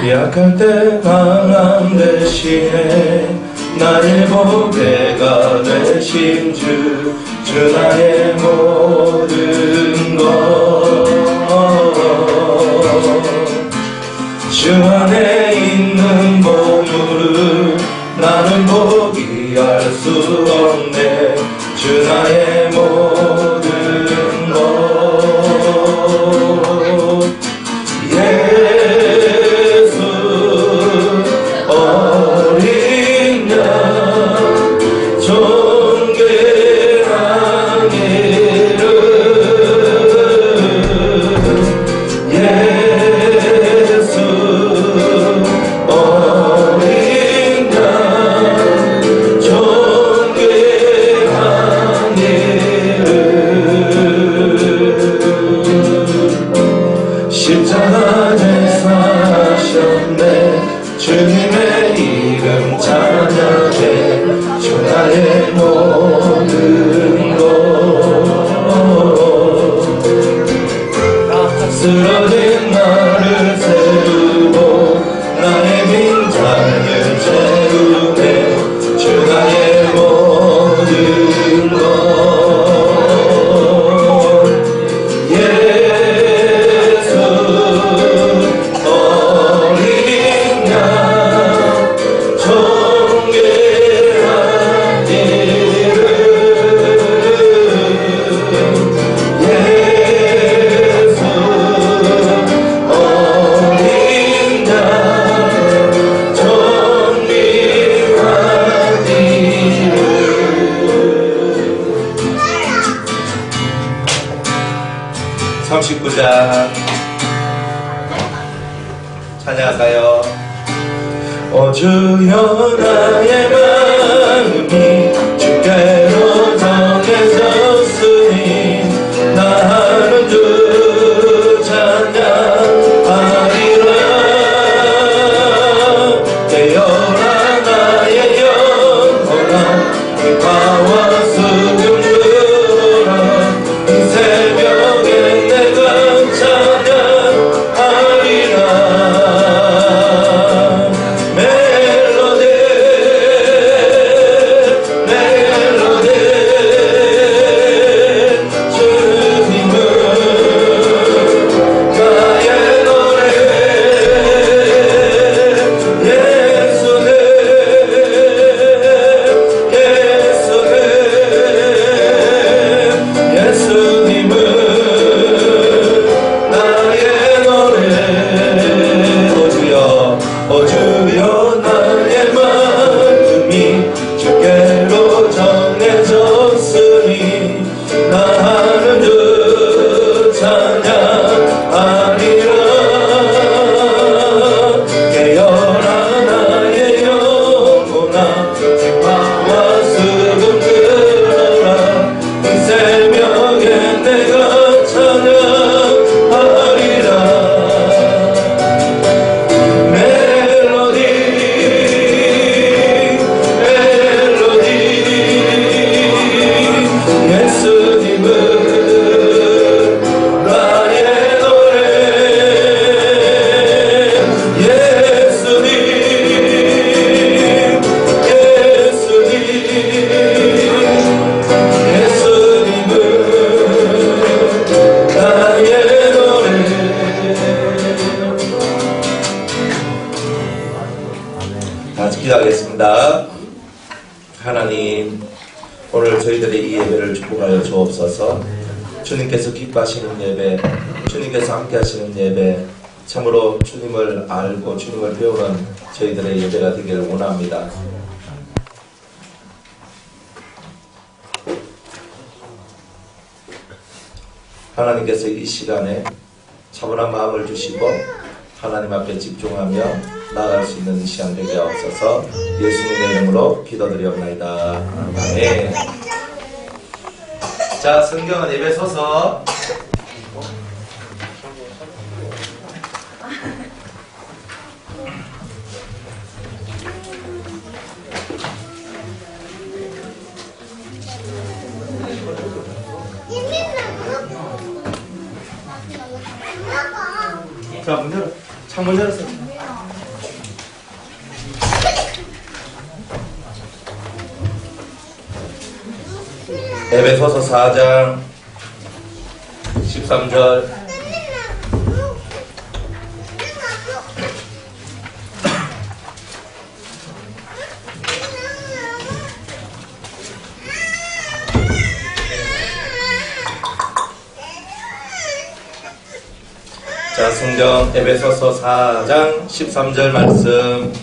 약할 때 강함 대신에 나의 보배가 되신 주 나의 모든 것 주 안에 있는 보물을 나는 포기할 수 없네. 주 나의 모든 것 예수 어린 양 존귀한 이름 예수 어린 양 존귀한 이름 십자가에 사셨네. 주님의 이름 찬양해. 주 나의 모든 것 쓰러진 나를 세우고 나의 빈장을 채우네. 주 나의 모든 것 예수 어린 양 존귀한 이름 예수 어린 양 존귀한 이름. (39장) 찬양할까요? 주여 나의 마음이 주께로 정해졌으니 나는 주 찬양하리라. 깨어라 나의 영혼아 기뻐와 수금 들어라. 이 새벽에 내가 찬양하리라. 멜로디 주님은 나의 노래 예수는 예수님은 나의 노래. 주여 나의 마음이 주께로 정해졌으니 나는 주 찬양하리라. 깨어라 나의 영혼아 기뻐와 수금 들어라. 이 새벽에 내가 찬양하리라. 멜로디 예수님은 나의 노래 예수님은 나의 노래. 다 같이 기도하겠습니다. 하나님, 오늘 저희들의 이 예배를 축복하여 주옵소서. 주님께서 기뻐하시는 예배, 주님께서 함께 하시는 예배, 참으로 주님을 알고 주님을 배우는 저희들의 예배가 되기를 원합니다. 하나님께서 이 시간에 차분한 마음을 주시고 하나님 앞에 집중하며 나아갈 수 있는 시간 되게 하옵소서. 예수님의 이름으로 기도드리옵나이다. 아멘. 자, 성경은 예배 서서 자, 문 열어. 창문 열었어. 에베소서 4장 13절. 자, 성경 에베소서 4장 13절 말씀.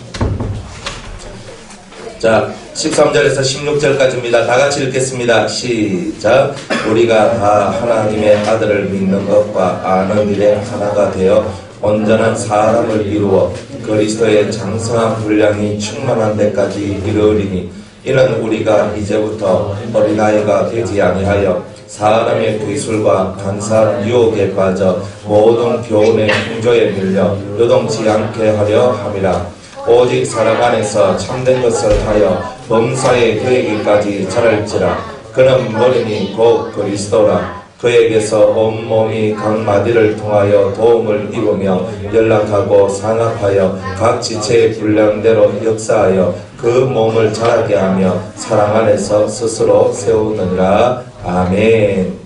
자, 13절에서 16절까지입니다. 다 같이 읽겠습니다. 시작. 우리가 다 하나님의 아들을 믿는 것과 아는 일에 하나가 되어 온전한 사람을 이루어 그리스도의 장성한 분량이 충만한 데까지 이르리니, 이는 우리가 이제부터 어린아이가 되지 아니하여 사람의 기술과 간사한 유혹에 빠져 모든 교훈의 풍조에 밀려 요동치 않게 하려 함이라. 오직 사람 안에서 참된 것을 하여 범사에 그에게까지 자랄지라. 그는 머리니 곧 그리스도라. 그에게서 온몸이 각 마디를 통하여 도움을 입으며 연락하고 상합하여 각 지체의 분량대로 역사하여 그 몸을 자라게 하며 사랑 안에서 스스로 세우느니라. 아멘.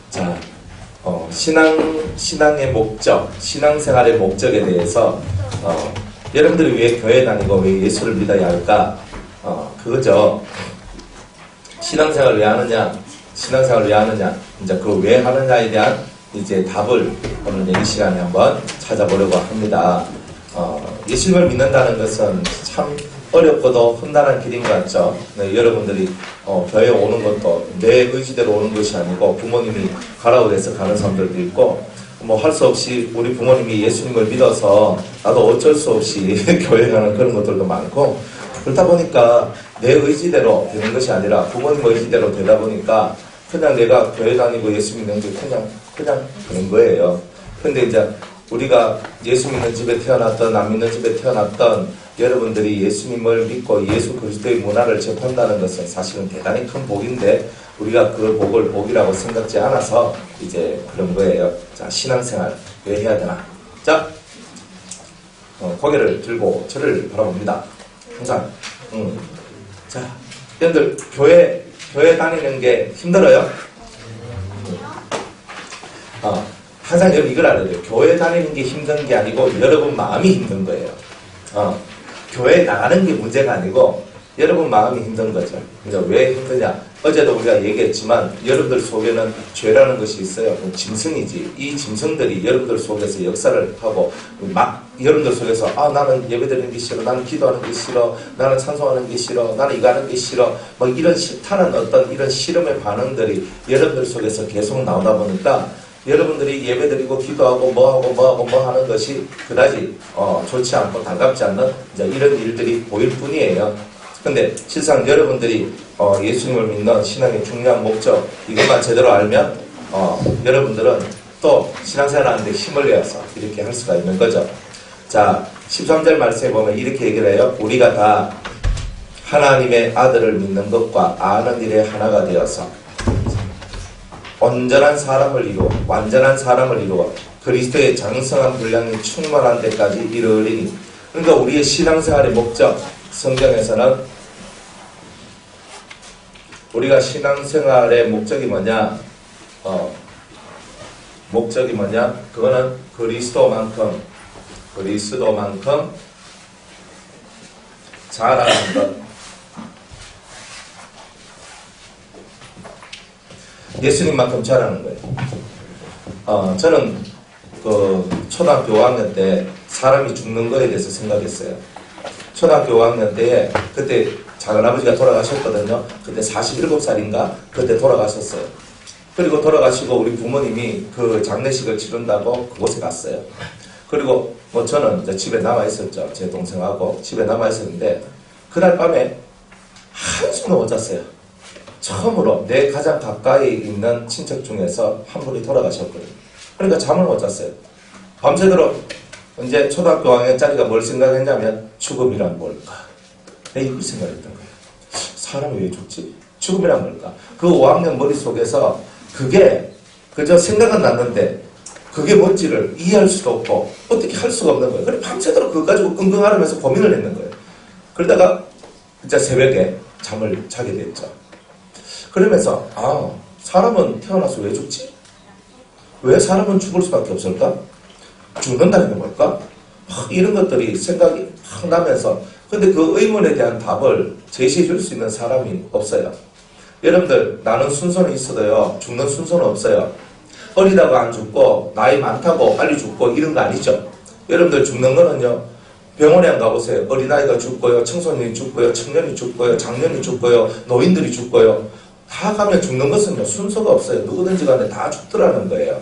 자, 신앙의 목적, 신앙생활의 목적에 대해서 여러분들이 왜 교회 다니고 왜 예수를 믿어야 할까? 그거죠. 신앙생활을 왜 하느냐? 신앙생활을 왜 하느냐? 이제 그 왜 하느냐에 대한 이제 답을 오늘 이 시간에 한번 찾아보려고 합니다. 예수님을 믿는다는 것은 참 어렵고도 험난한 길인 것 같죠. 네, 여러분들이 교회에 오는 것도 내 의지대로 오는 것이 아니고 부모님이 가라고 해서 가는 사람들도 있고, 뭐 할 수 없이 우리 부모님이 예수님을 믿어서 나도 어쩔 수 없이 교회 가는 그런 것들도 많고, 그러다 보니까 내 의지대로 되는 것이 아니라 부모님 의지대로 되다 보니까 그냥 내가 교회 다니고 예수 믿는 게 그냥 그런 거예요. 근데 이제 우리가 예수 믿는 집에 태어났던 안 믿는 집에 태어났던 여러분들이 예수님을 믿고 예수 그리스도의 문화를 접한다는 것은 사실은 대단히 큰 복인데, 우리가 그 복을 복이라고 생각지 않아서 이제 그런 거예요. 자, 신앙생활 왜 해야 되나? 자, 고개를 들고 저를 바라봅니다. 항상. 자, 여러분들 교회 다니는 게 힘들어요? 항상 여러분 이걸 알아야 돼요. 교회 다니는 게 힘든 게 아니고 여러분 마음이 힘든 거예요. 교회 나가는 게 문제가 아니고 여러분 마음이 힘든 거죠. 이제 왜 힘드냐? 어제도 우리가 얘기했지만 여러분들 속에는 죄라는 것이 있어요. 짐승이지. 이 짐승들이 여러분들 속에서 역사를 하고 막 여러분들 속에서 나는 예배드리는 게 싫어, 나는 기도하는 게 싫어, 나는 찬송하는 게 싫어, 나는 이거 하는 게 싫어, 막 이런 싫다는 어떤 이런 싫음의 반응들이 여러분들 속에서 계속 나오다 보니까 여러분들이 예배드리고 기도하고 뭐 하는 것이 그다지 좋지 않고 달갑지 않는 이제 이런 일들이 보일 뿐이에요. 근데 실상 여러분들이 예수님을 믿는 신앙의 중요한 목적 이것만 제대로 알면 여러분들은 또 신앙생활 하는데 힘을 내어서 이렇게 할 수가 있는 거죠. 자, 13절 말씀에 보면 이렇게 얘기를 해요. 우리가 다 하나님의 아들을 믿는 것과 아는 일에 하나가 되어서 온전한 사람을 이루어 완전한 사람을 이루어 그리스도의 장성한 분량이 충만한 데까지 이르리니. 그러니까 우리의 신앙생활의 목적, 성경에서는 우리가 신앙생활의 목적이 뭐냐? 목적이 뭐냐? 그거는 그리스도만큼 자라는 것. 예수님만큼 자라는 거예요. 저는 초등학교 5학년 때 사람이 죽는 거에 대해서 생각했어요. 초등학교 5학년 때에 그때 작은아버지가 돌아가셨거든요. 그때 47살인가 그때 돌아가셨어요. 그리고 돌아가시고 우리 부모님이 그 장례식을 치른다고 그곳에 갔어요. 그리고 저는 이제 집에 남아있었죠. 제 동생하고 집에 남아있었는데 그날 밤에 한숨을 못 잤어요. 처음으로 내 가장 가까이 있는 친척 중에서 한 분이 돌아가셨거든요. 그러니까 잠을 못 잤어요. 밤새도록 이제 초등학교 5학년짜리가 뭘 생각했냐면 죽음이란 뭘까? 내가 이걸 생각했던 거예요. 사람이 왜 죽지? 죽음이란 뭘까? 그 5학년 머릿속에서 그게 그저 생각은 났는데 그게 뭔지를 이해할 수도 없고 어떻게 할 수가 없는 거예요. 그래서 밤새도록 그거 가지고 끙끙 앓으면서 고민을 했는 거예요. 그러다가 진짜 새벽에 잠을 자게 됐죠. 그러면서 사람은 태어나서 왜 죽지? 왜 사람은 죽을 수밖에 없을까? 죽는다는 게 뭘까? 이런 것들이 생각이 확 나면서 근데 그 의문에 대한 답을 제시해 줄 수 있는 사람이 없어요. 여러분들 나는 순서는 있어도요 죽는 순서는 없어요. 어리다고 안 죽고 나이 많다고 빨리 죽고 이런 거 아니죠. 여러분들 죽는 거는요 병원에 안 가보세요. 어린아이가 죽고요 청소년이 죽고요 청년이 죽고요 장년이 죽고요 노인들이 죽고요 다 가면 죽는 것은요 순서가 없어요. 누구든지 간에 다 죽더라는 거예요.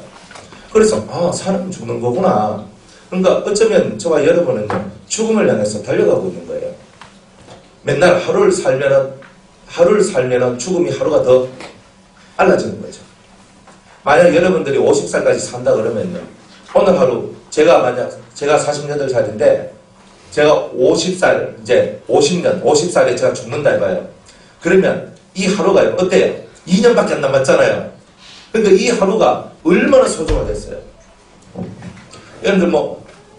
그래서 사람은 죽는 거구나. 그러니까 어쩌면 저와 여러분은요 죽음을 향해서 달려가고 있는 거예요. 맨날 하루를 살면은 죽음이 하루가 더 빨라지는 거죠. 만약 여러분들이 50살까지 산다 그러면요 오늘 하루 제가 48살인데 제가 50살 이제 50살에 제가 죽는다 해봐요. 그러면 이 하루가 어때요? 2년밖에 안 남았잖아요. 그러니까 이 하루가 얼마나 소중하겠어요. 여러분들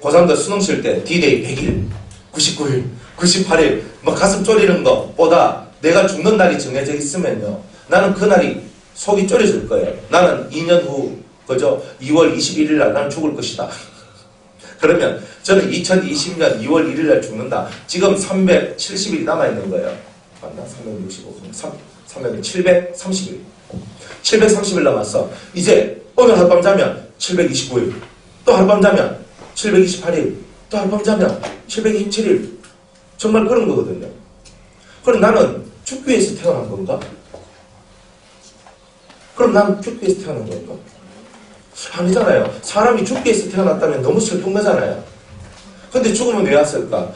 고3들 수능 칠 때 D-Day 100일, 99일, 98일 가슴 졸이는 것보다 내가 죽는 날이 정해져 있으면요 나는 그날이 속이 졸여질 거예요. 나는 2년 후 그죠? 2월 21일 날 나는 죽을 것이다. 그러면 저는 2020년 2월 1일 날 죽는다. 지금 370일이 남아있는 거예요. 맞나? 365, 730일. 730일 남았어. 이제 오늘 하룻밤 자면 729일. 또 하룻밤 자면 728일. 또 하룻밤 자면 727일. 정말 그런 거거든요. 그럼 나는 죽기 위해서 태어난 건가? 그럼 난 죽기 위해서 태어난 건가? 아니잖아요. 사람이 죽기 위해서 태어났다면 너무 슬픈 거잖아요. 근데 죽으면 왜 왔을까?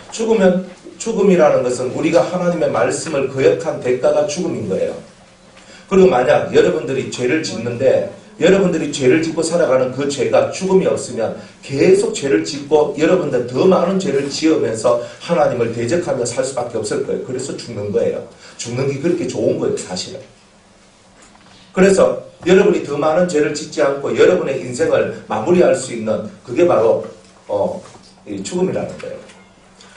죽음이라는 것은 우리가 하나님의 말씀을 거역한 대가가 죽음인 거예요. 그리고 만약 여러분들이 죄를 짓는데 여러분들이 죄를 짓고 살아가는 그 죄가 죽음이 없으면 계속 죄를 짓고 여러분들 더 많은 죄를 지으면서 하나님을 대적하며 살 수밖에 없을 거예요. 그래서 죽는 거예요. 죽는 게 그렇게 좋은 거예요, 사실은. 그래서 여러분이 더 많은 죄를 짓지 않고 여러분의 인생을 마무리할 수 있는 그게 바로 죽음이라는 거예요.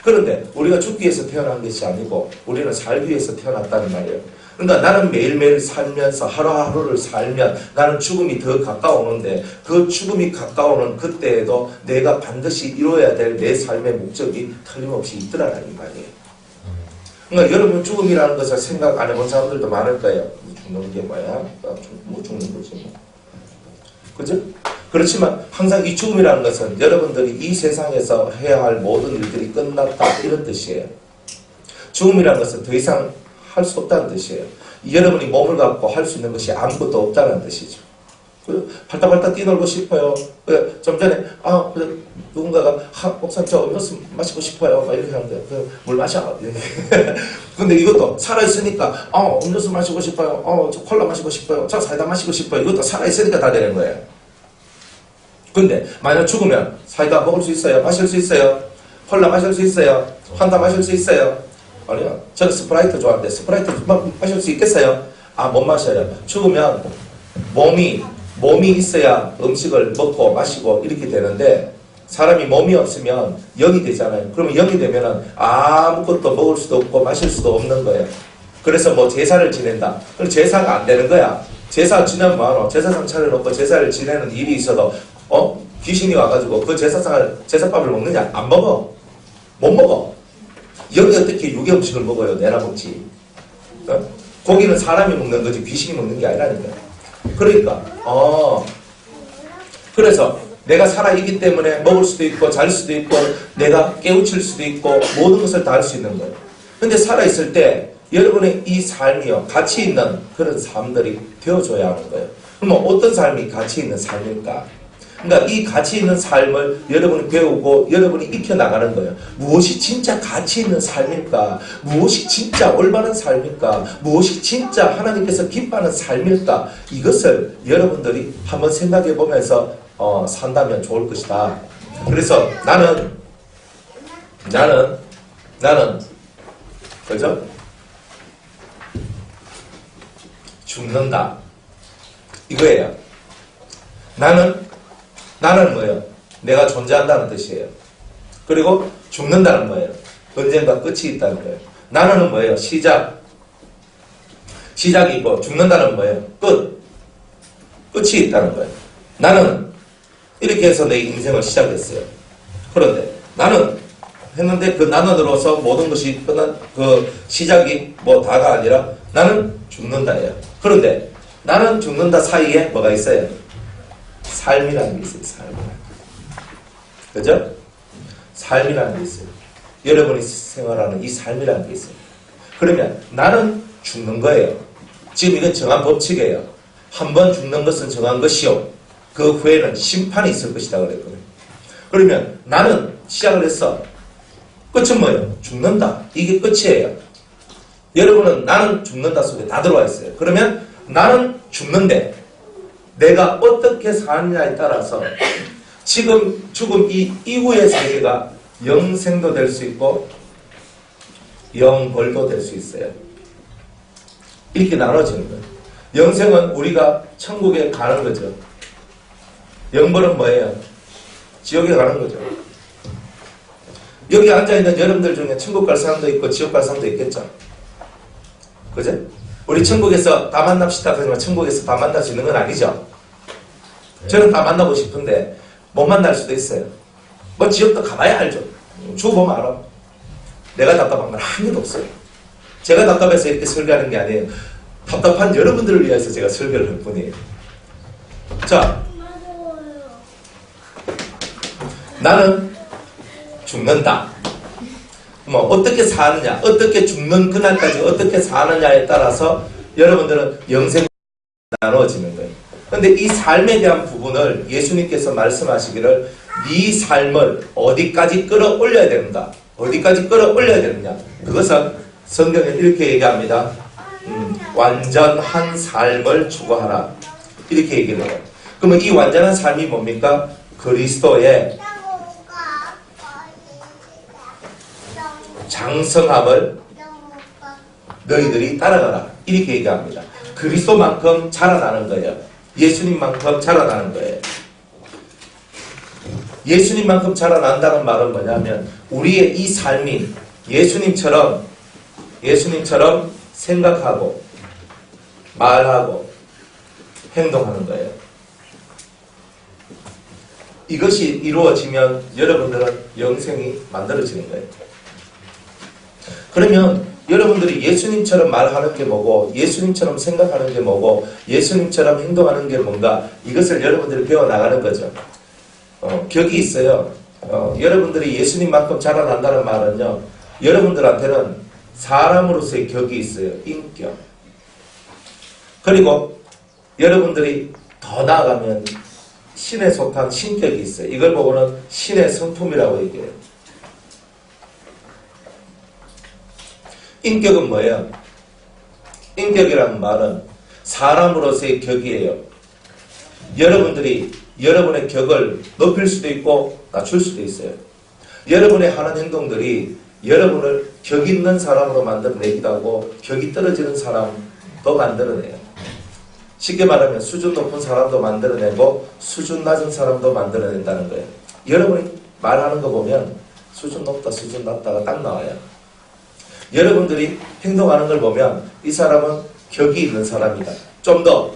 그런데 우리가 죽기 위해서 태어난 것이 아니고 우리는 살기 위해서 태어났다는 말이에요. 그러니까 나는 매일매일 살면서 하루하루를 살면 나는 죽음이 더 가까워오는데 그 죽음이 가까워오는 그때에도 내가 반드시 이루어야 될 내 삶의 목적이 틀림없이 있더라는 말이에요. 그러니까 여러분 죽음이라는 것을 생각 안 해본 사람들도 많을 거예요. 죽는 게 뭐야? 죽는 거지. 그죠? 그렇지만 항상 이 죽음이라는 것은 여러분들이 이 세상에서 해야 할 모든 일들이 끝났다 이런 뜻이에요. 죽음이라는 것은 더 이상 할 수 없다는 뜻이에요. 여러분이 몸을 갖고 할 수 있는 것이 아무것도 없다는 뜻이죠. 팔딱팔딱 뛰놀고 싶어요. 좀 전에 누군가가 목사님 저 음료수 마시고 싶어요. 막 이렇게 하는데 물 마셔. 근데 이것도 살아있으니까 음료수 마시고 싶어요. 저 콜라 마시고 싶어요. 저 사이다 마시고 싶어요. 이것도 살아있으니까 다 되는 거예요. 근데 만약 죽으면 사이다 먹을 수 있어요? 마실 수 있어요? 콜라 마실 수 있어요? 환타 마실 수 있어요? 아니요. 저는 스프라이트 좋아하는데 스프라이트 마실 수 있겠어요? 못 마셔요. 죽으면 몸이 있어야 음식을 먹고 마시고 이렇게 되는데 사람이 몸이 없으면 영이 되잖아요. 그러면 영이 되면은 아무것도 먹을 수도 없고 마실 수도 없는 거예요. 그래서 제사를 지낸다. 그럼 제사가 안 되는 거야. 제사 지내면 뭐하노? 제사상 차려놓고 제사를 지내는 일이 있어도 귀신이 와가지고 그 제사밥을 먹느냐? 안 먹어. 못 먹어. 영이 어떻게 유괴 음식을 먹어요? 내나 먹지. 고기는 사람이 먹는 거지 귀신이 먹는 게 아니라니까. 그러니까 그래서 내가 살아있기 때문에 먹을 수도 있고 잘 수도 있고 내가 깨우칠 수도 있고 모든 것을 다 할 수 있는 거예요. 근데 살아있을 때 여러분의 이 삶이요 가치 있는 그런 삶들이 되어줘야 하는 거예요. 그러면 어떤 삶이 가치 있는 삶일까? 그러니까 이 가치 있는 삶을 여러분이 배우고 여러분이 익혀나가는 거예요. 무엇이 진짜 가치 있는 삶일까? 무엇이 진짜 올바른 삶일까? 무엇이 진짜 하나님께서 기뻐하는 삶일까? 이것을 여러분들이 한번 생각해 보면서 산다면 좋을 것이다. 그래서 나는 그죠? 죽는다. 이거예요. 나는 뭐예요? 내가 존재한다는 뜻이에요. 그리고 죽는다는 거예요. 언젠가 끝이 있다는 거예요. 나는 뭐예요? 시작. 시작이 있고 죽는다는 뭐예요? 끝이 있다는 거예요. 나는 이렇게 해서 내 인생을 시작했어요. 그런데 나는 했는데 그 나는으로서 모든 것이 끝난 그 시작이 뭐 다가 아니라 나는 죽는다예요. 그런데 나는 죽는다 사이에 뭐가 있어요? 삶이라는 게 있어요. 삶이라는 게. 그죠? 삶이라는 게 있어요. 여러분이 생활하는 이 삶이라는 게 있어요. 그러면 나는 죽는 거예요. 지금 이건 정한 법칙이에요. 한 번 죽는 것은 정한 것이요. 그 후에는 심판이 있을 것이다 그랬거든요. 그러면 나는 시작을 했어. 끝은 뭐예요? 죽는다. 이게 끝이에요. 여러분은 나는 죽는다 속에 다 들어와 있어요. 그러면 나는 죽는데 내가 어떻게 사느냐에 따라서 지금 죽음 이 이후의 세계가 영생도 될 수 있고 영벌도 될 수 있어요. 이렇게 나눠지는 거예요. 영생은 우리가 천국에 가는 거죠. 영벌은 뭐예요? 지옥에 가는 거죠. 여기 앉아있는 여러분들 중에 천국 갈 사람도 있고 지옥 갈 사람도 있겠죠. 그죠? 우리 천국에서 다 만납시다 하지만 천국에서 다 만날 수 있는 건 아니죠. 저는 다 만나고 싶은데 못 만날 수도 있어요. 뭐 지옥도 가봐야 알죠. 죽어보면 알아. 내가 답답한 건 한 개도 없어요. 제가 답답해서 이렇게 설교하는 게 아니에요. 답답한 여러분들을 위해서 제가 설교를 할 뿐이에요. 자, 나는 죽는다. 뭐 어떻게 사느냐, 어떻게 죽는 그날까지 어떻게 사느냐에 따라서 여러분들은 영생이 나눠지는 거예요. 그런데 이 삶에 대한 부분을 예수님께서 말씀하시기를 네 삶을 어디까지 끌어올려야 된다. 어디까지 끌어올려야 되느냐. 그것은 성경에 이렇게 얘기합니다. 완전한 삶을 추구하라. 이렇게 얘기를 해요. 그러면 이 완전한 삶이 뭡니까? 그리스도의 장성함을 너희들이 따라가라. 이렇게 얘기합니다. 그리스도만큼 자라나는 거예요. 예수님만큼 자라나는 거예요. 예수님만큼 자라난다는 말은 뭐냐면 우리의 이 삶이 예수님처럼 생각하고 말하고 행동하는 거예요. 이것이 이루어지면 여러분들은 영생이 만들어지는 거예요. 그러면 여러분들이 예수님처럼 말하는 게 뭐고 예수님처럼 생각하는 게 뭐고 예수님처럼 행동하는 게 뭔가 이것을 여러분들이 배워나가는 거죠. 격이 있어요. 여러분들이 예수님만큼 자라난다는 말은요. 여러분들한테는 사람으로서의 격이 있어요. 인격. 그리고 여러분들이 더 나아가면 신에 속한 신격이 있어요. 이걸 보고는 신의 성품이라고 얘기해요. 인격은 뭐예요? 인격이라는 말은 사람으로서의 격이에요. 여러분들이 여러분의 격을 높일 수도 있고 낮출 수도 있어요. 여러분의 하는 행동들이 여러분을 격 있는 사람으로 만들어내기도 하고 격이 떨어지는 사람도 만들어내요. 쉽게 말하면 수준 높은 사람도 만들어내고 수준 낮은 사람도 만들어낸다는 거예요. 여러분이 말하는 거 보면 수준 높다 수준 낮다가 딱 나와요. 여러분들이 행동하는 걸 보면 이 사람은 격이 있는 사람이다. 좀 더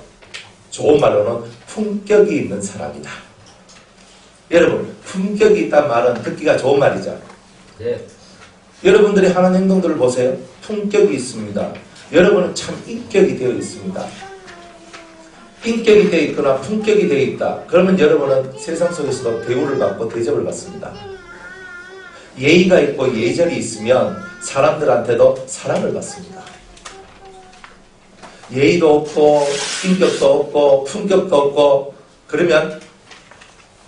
좋은 말로는 품격이 있는 사람이다. 여러분, 품격이 있다는 말은 듣기가 좋은 말이죠. 네. 여러분들이 하는 행동들을 보세요. 품격이 있습니다. 여러분은 참 인격이 되어 있습니다. 인격이 되어 있거나 품격이 되어 있다. 그러면 여러분은 세상 속에서도 대우를 받고 대접을 받습니다. 예의가 있고 예절이 있으면 사람들한테도 사랑을 받습니다. 예의도 없고 인격도 없고 품격도 없고 그러면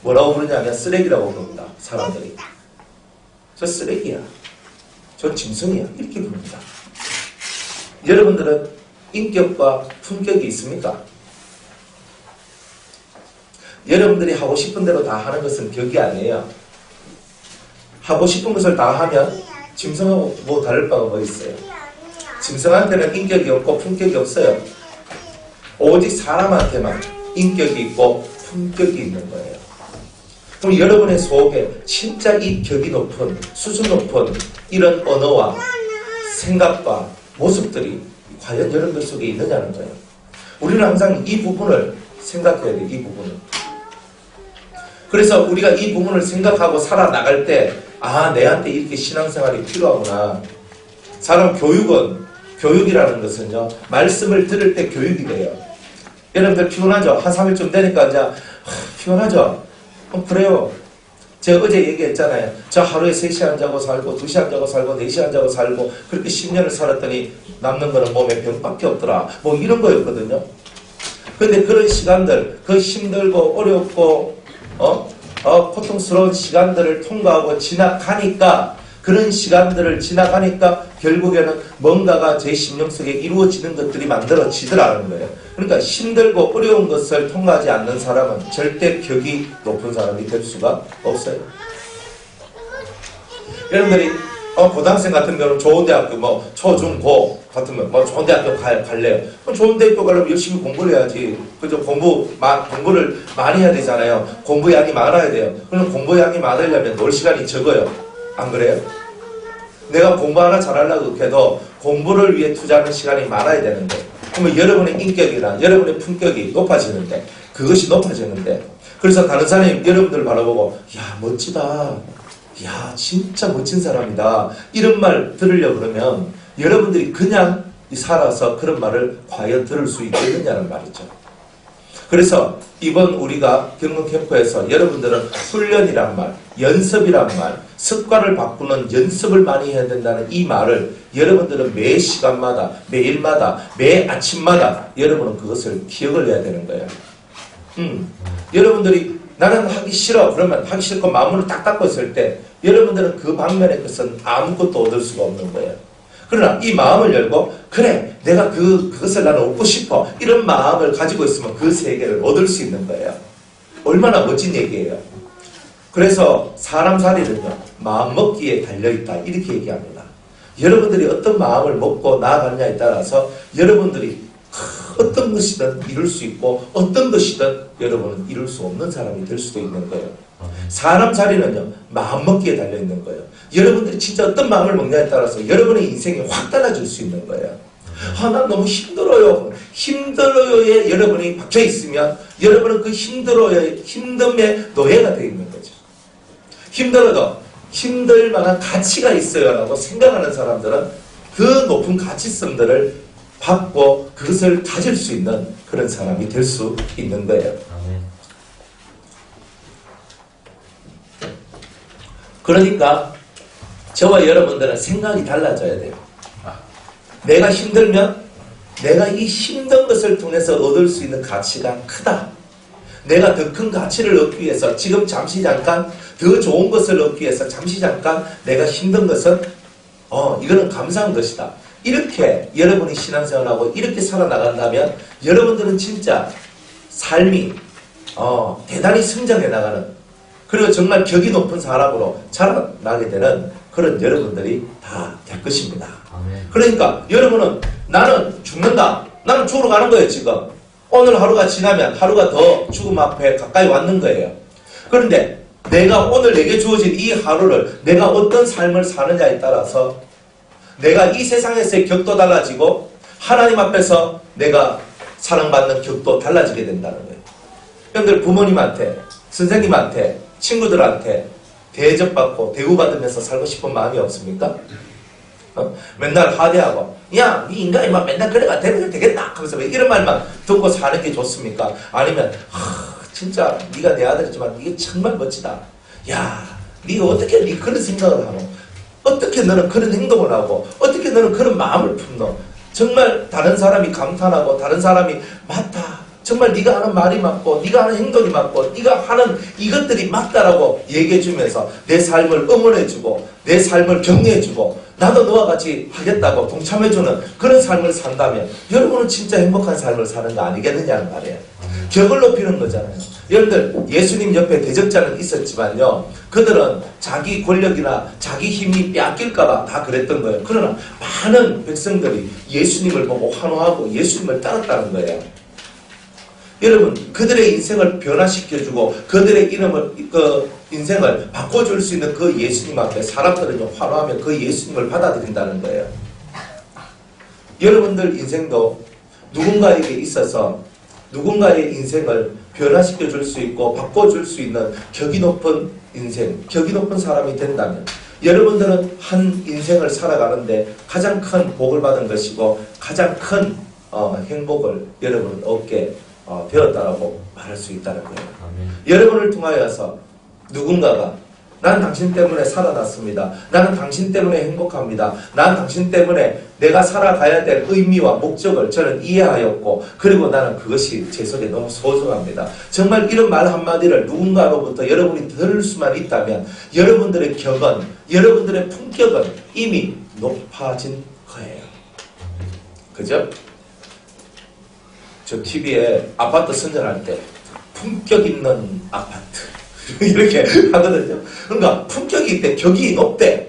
뭐라고 부르냐면 쓰레기라고 부릅니다. 사람들이. 저 쓰레기야. 저 짐승이야. 이렇게 부릅니다. 여러분들은 인격과 품격이 있습니까? 여러분들이 하고 싶은 대로 다 하는 것은 격이 아니에요. 하고 싶은 것을 다 하면 짐승하고 뭐 다를 바가 뭐 있어요? 짐승한테는 인격이 없고 품격이 없어요. 오직 사람한테만 인격이 있고 품격이 있는 거예요. 그럼 여러분의 속에 진짜 이 격이 높은 수준 높은 이런 언어와 생각과 모습들이 과연 여러분들 속에 있느냐는 거예요. 우리는 항상 이 부분을 생각해야 돼요. 이 부분을. 그래서 우리가 이 부분을 생각하고 살아나갈 때 내한테 이렇게 신앙생활이 필요하구나. 사람 교육이라는 것은요, 말씀을 들을 때 교육이 돼요. 여러분들 피곤하죠? 한 3일쯤 되니까 이제 피곤하죠? 그래요. 제가 어제 얘기했잖아요. 저 하루에 3시간 자고 살고 2시간 자고 살고 4시간 자고 살고 그렇게 10년을 살았더니 남는 거는 몸에 병밖에 없더라. 뭐 이런 거였거든요. 근데 그런 시간들, 그 힘들고 어렵고 고통스러운 시간들을 통과하고 지나가니까, 그런 시간들을 지나가니까 결국에는 뭔가가 제 심령 속에 이루어지는 것들이 만들어지더라는 거예요. 그러니까 힘들고 어려운 것을 통과하지 않는 사람은 절대 격이 높은 사람이 될 수가 없어요. 여러분들이 고등학생 같은 경우는 좋은 대학교, 초, 중, 고 같으면 좋은 대학교 갈래요. 좋은 대학교 가려면 열심히 공부를 해야지. 그죠? 공부를 많이 해야 되잖아요. 공부량이 많아야 돼요. 그럼 공부량이 많으려면 놀 시간이 적어요. 안 그래요? 내가 공부 하나 잘하려고 해도 공부를 위해 투자하는 시간이 많아야 되는데, 그러면 여러분의 인격이나 여러분의 품격이 높아지는데, 그것이 높아지는데, 그래서 다른 사람이 여러분들 바라보고 멋지다, 진짜 멋진 사람이다, 이런 말 들으려고 그러면 여러분들이 그냥 살아서 그런 말을 과연 들을 수 있겠느냐는 말이죠. 그래서 이번 우리가 경륜 캠프에서 여러분들은 훈련이란 말, 연습이란 말, 습관을 바꾸는 연습을 많이 해야 된다는 이 말을 여러분들은 매 시간마다, 매일마다, 매 아침마다 여러분은 그것을 기억을 해야 되는 거예요. 여러분들이 나는 하기 싫어, 그러면 하기 싫고 마음을 딱 닫고 있을 때 여러분들은 그 방면의 것은 아무것도 얻을 수가 없는 거예요. 그러나 이 마음을 열고, 그래, 내가 그것을 나는 얻고 싶어, 이런 마음을 가지고 있으면 그 세계를 얻을 수 있는 거예요. 얼마나 멋진 얘기예요. 그래서 사람 살이는요, 마음 먹기에 달려있다, 이렇게 얘기합니다. 여러분들이 어떤 마음을 먹고 나아가느냐에 따라서 여러분들이 어떤 것이든 이룰 수 있고, 어떤 것이든 여러분은 이룰 수 없는 사람이 될 수도 있는 거예요. 사람 자리는요, 마음 먹기에 달려있는 거예요. 여러분들이 진짜 어떤 마음을 먹냐에 따라서 여러분의 인생이 확 달라질 수 있는 거예요. 난 너무 힘들어요. 힘들어요에 여러분이 박혀있으면 여러분은 그 힘듦의 노예가 되어 있는 거죠. 힘들어도 힘들 만한 가치가 있어요 라고 생각하는 사람들은 그 높은 가치성들을 받고 그것을 가질 수 있는 그런 사람이 될 수 있는 거예요. 그러니까 저와 여러분들은 생각이 달라져야 돼요. 내가 힘들면 내가 이 힘든 것을 통해서 얻을 수 있는 가치가 크다. 내가 더 큰 가치를 얻기 위해서 지금 잠시 잠깐 더 좋은 것을 얻기 위해서 잠시 잠깐 내가 힘든 것은 이거는 감사한 것이다. 이렇게 여러분이 신앙생활하고 이렇게 살아나간다면 여러분들은 진짜 삶이 대단히 성장해 나가는, 그리고 정말 격이 높은 사람으로 자라나게 되는 그런 여러분들이 다 될 것입니다. 그러니까 여러분은 나는 죽는다, 나는 죽으러 가는 거예요. 지금 오늘 하루가 지나면 하루가 더 죽음 앞에 가까이 왔는 거예요. 그런데 내가 오늘 내게 주어진 이 하루를 내가 어떤 삶을 사느냐에 따라서 내가 이 세상에서의 격도 달라지고 하나님 앞에서 내가 사랑받는 격도 달라지게 된다는 거예요. 여러분들 부모님한테, 선생님한테, 친구들한테 대접받고 대우받으면서 살고 싶은 마음이 없습니까? 맨날 하대하고 야, 이 인간이 막 맨날 그래가 되면 되겠나? 하면서 왜 이런 말만 듣고 사는 게 좋습니까? 아니면 진짜 네가 내 아들이지만 이게 정말 멋지다. 야, 네가 어떻게 네 그런 생각을 하노? 어떻게 너는 그런 행동을 하고 어떻게 너는 그런 마음을 품노? 정말 다른 사람이 감탄하고 다른 사람이 맞다, 정말 네가 하는 말이 맞고 네가 하는 행동이 맞고 네가 하는 이것들이 맞다라고 얘기해주면서 내 삶을 응원해주고 내 삶을 격려해주고 나도 너와 같이 하겠다고 동참해주는 그런 삶을 산다면 여러분은 진짜 행복한 삶을 사는 거 아니겠느냐는 말이에요. 격을 높이는 거잖아요. 여러분들 예수님 옆에 대적자는 있었지만요, 그들은 자기 권력이나 자기 힘이 빼앗길까봐 다 그랬던 거예요. 그러나 많은 백성들이 예수님을 보고 환호하고 예수님을 따랐다는 거예요. 여러분, 그들의 인생을 변화시켜주고 그들의 인생을 바꿔줄 수 있는 그 예수님 앞에 사람들은 환호하며 그 예수님을 받아들인다는 거예요. 여러분들 인생도 누군가에게 있어서 누군가의 인생을 변화시켜 줄 수 있고 바꿔줄 수 있는 격이 높은 인생, 격이 높은 사람이 된다면 여러분들은 한 인생을 살아가는데 가장 큰 복을 받은 것이고 가장 큰 행복을 여러분은 얻게 되었다라고 말할 수 있다는 거예요. 아멘. 여러분을 통하여서 누군가가 난 당신 때문에 살아났습니다. 나는 당신 때문에 행복합니다. 나는 당신 때문에 내가 살아가야 될 의미와 목적을 저는 이해하였고 그리고 나는 그것이 제 속에 너무 소중합니다. 정말 이런 말 한마디를 누군가로부터 여러분이 들을 수만 있다면 여러분들의 격은, 여러분들의 품격은 이미 높아진 거예요. 그죠? 저 TV에 아파트 선전할 때 품격 있는 아파트 이렇게 하거든요. 그러니까 품격이 있대. 격이 높대.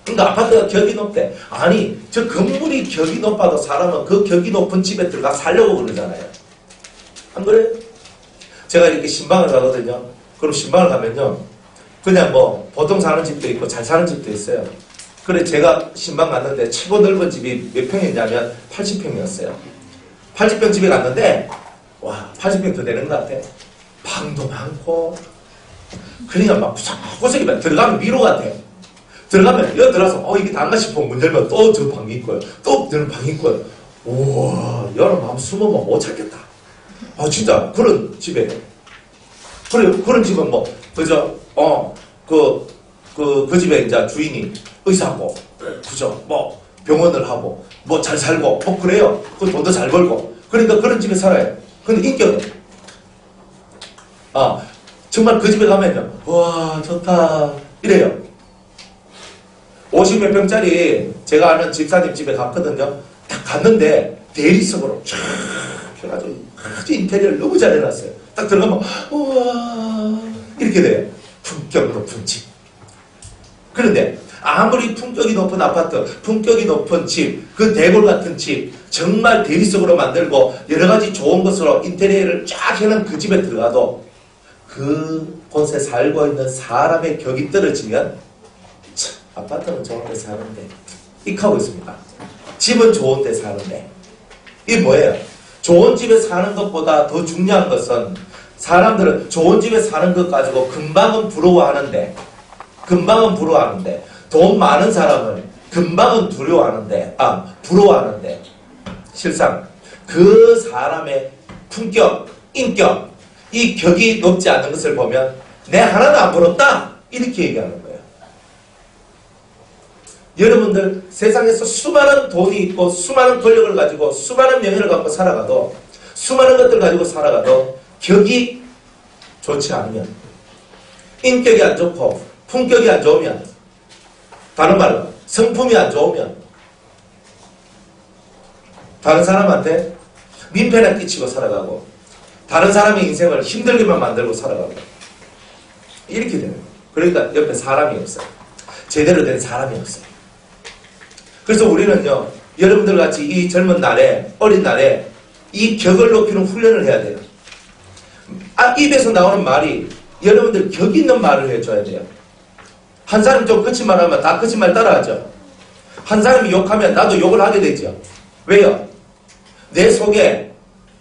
그러니까 아파트가 격이 높대. 아니 저 건물이 격이 높아도 사람은 그 격이 높은 집에 들어가 살려고 그러잖아요. 안 그래? 제가 이렇게 신방을 가거든요. 그럼 신방을 가면요 그냥 뭐 보통 사는 집도 있고 잘 사는 집도 있어요. 그래 제가 신방 갔는데 최고 넓은 집이 몇 평이냐면 80평이었어요 80평 집에 갔는데 와 80평 더 되는 것 같아. 방도 많고 그러니까 막 구석구석이 들어가면 위로 같아. 들어가면 여기 들어가서 이게 다인가 싶어 문 열면 또 저 방이 있고요. 또 저런 방이 있고요. 우와 여름 밤 숨으면 못 찾겠다. 진짜 그런 집에 그런 집은 뭐 그죠? 그 집에 이제 주인이 의사고 그죠? 뭐 병원을 하고 뭐 잘 살고 그래요. 그 돈도 잘 벌고 그러니까 그런 집에 살아요. 근데 인격은 정말 그 집에 가면요 와 좋다 이래요. 50몇 평짜리 제가 아는 집사님 집에 갔거든요. 딱 갔는데 대리석으로 쫙 펴가지고 아주 인테리어를 너무 잘 해놨어요. 딱 들어가면 우와 이렇게 돼요. 품격 높은 집. 그런데 아무리 품격이 높은 아파트, 품격이 높은 집, 그 대골 같은 집, 정말 대리석으로 만들고 여러 가지 좋은 것으로 인테리어를 쫙 해놓은 그 집에 들어가도 그 곳에 살고 있는 사람의 격이 떨어지면 참, 아파트는 좋은 데 사는데 익하고 있습니다. 집은 좋은 데 사는데 이게 뭐예요? 좋은 집에 사는 것보다 더 중요한 것은 사람들은 좋은 집에 사는 것 가지고 금방은 부러워하는데 돈 많은 사람을 금방은 부러워하는데 실상 그 사람의 품격, 인격, 이 격이 높지 않은 것을 보면 내 하나도 안 부럽다 이렇게 얘기하는 거예요. 여러분들 세상에서 수많은 돈이 있고 수많은 권력을 가지고 수많은 명예를 갖고 살아가도 수많은 것들 가지고 살아가도 격이 좋지 않으면 인격이 안 좋고 품격이 안 좋으면 다른 말로 성품이 안 좋으면 다른 사람한테 민폐나 끼치고 살아가고 다른 사람의 인생을 힘들게만 만들고 살아가고 이렇게 되는 거예요. 그러니까 옆에 사람이 없어요. 제대로 된 사람이 없어요. 그래서 우리는요 여러분들 같이 이 젊은 날에 어린 날에 이 격을 높이는 훈련을 해야 돼요. 입에서 나오는 말이 여러분들 격 있는 말을 해줘야 돼요. 한 사람이 좀 거친 말 하면 다 거친 말 따라하죠. 한 사람이 욕하면 나도 욕을 하게 되죠. 왜요? 내 속에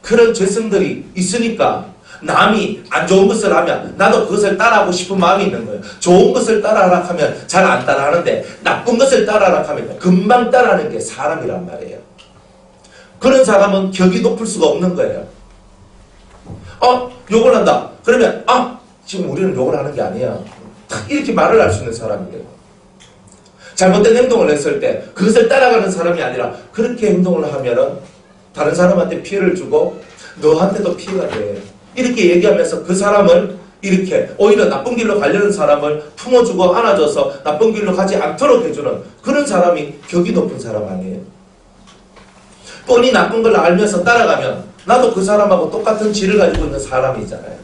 그런 죄성들이 있으니까 남이 안 좋은 것을 하면 나도 그것을 따라하고 싶은 마음이 있는 거예요. 좋은 것을 따라하라 하면 잘 안 따라하는데 나쁜 것을 따라하라 하면 금방 따라하는 게 사람이란 말이에요. 그런 사람은 격이 높을 수가 없는 거예요. 욕을 한다. 그러면 지금 우리는 욕을 하는 게 아니야. 딱 이렇게 말을 할 수 있는 사람이에요. 잘못된 행동을 했을 때 그것을 따라가는 사람이 아니라 그렇게 행동을 하면은 다른 사람한테 피해를 주고 너한테도 피해가 돼. 이렇게 얘기하면서 그 사람을 이렇게 오히려 나쁜 길로 가려는 사람을 품어주고 안아줘서 나쁜 길로 가지 않도록 해주는 그런 사람이 격이 높은 사람 아니에요. 뻔히 나쁜 걸 알면서 따라가면 나도 그 사람하고 똑같은 질을 가지고 있는 사람이잖아요.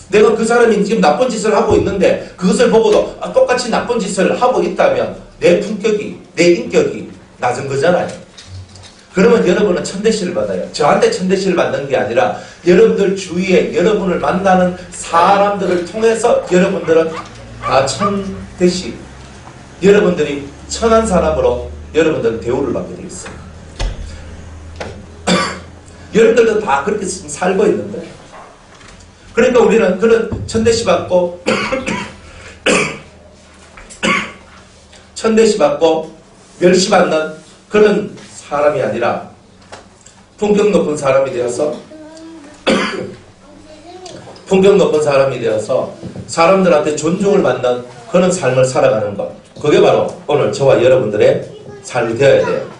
내가 그 사람이 지금 나쁜 짓을 하고 있는데 그것을 보고도 똑같이 나쁜 짓을 하고 있다면 내 품격이, 내 인격이 낮은 거잖아요. 그러면 여러분은 천대시를 받아요. 저한테 천대시를 받는 게 아니라 여러분들 주위에 여러분을 만나는 사람들을 통해서 여러분들은 다 천대시, 여러분들이 천한 사람으로 여러분들은 대우를 받게 되어 있어요. 여러분들도 다 그렇게 살고 있는데, 그러니까 우리는 그런 천대시 받고 천대시 받고 멸시받는 그런 사람이 아니라 품격 높은 사람이 되어서 품격 높은 사람이 되어서 사람들한테 존중을 받는 그런 삶을 살아가는 것, 그게 바로 오늘 저와 여러분들의 삶이 되어야 돼요.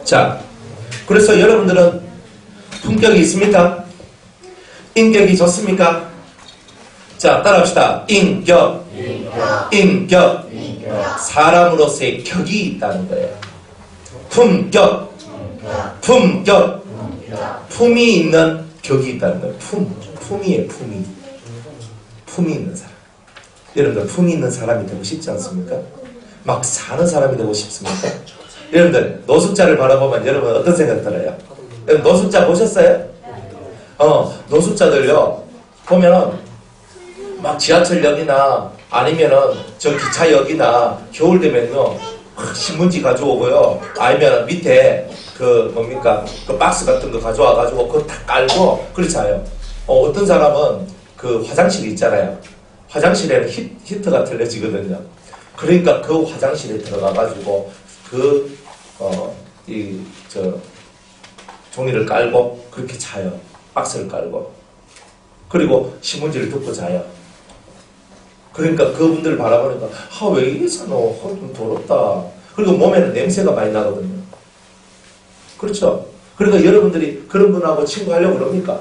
자, 그래서 여러분들은 품격이 있습니까? 인격이 좋습니까? 자, 따라합시다. 인격. 사람으로서의 격이 있다는 거예요. 품격. 품이 있는 격이 있다는 거예요. 품이에요, 품이. 품이 있는 사람. 여러분들, 품이 있는 사람이 되고 싶지 않습니까? 막 사는 사람이 되고 싶습니까? 여러분들, 노숙자를 바라보면 여러분 어떤 생각 들어요? 여러분, 노숙자 보셨어요? 노숙자들요, 보면은 막 지하철역이나 아니면은 저 기차역이나 겨울 되면요, 신문지 가져오고요, 아니면 밑에 그 뭡니까, 그 박스 같은 거 가져와가지고 그거 다 깔고 그렇게 자요. 어떤 사람은 그 화장실이 있잖아요. 화장실에는 히트가 틀려지거든요. 그러니까 그 화장실에 들어가가지고 종이를 깔고 그렇게 자요. 박스를 깔고. 그리고 신문지를 덮고 자요. 그러니까 그분들을 바라보니까, 왜 이래 사노? 좀 더럽다. 그리고 몸에는 냄새가 많이 나거든요. 그렇죠? 그러니까 여러분들이 그런 분하고 친구하려고 그럽니까?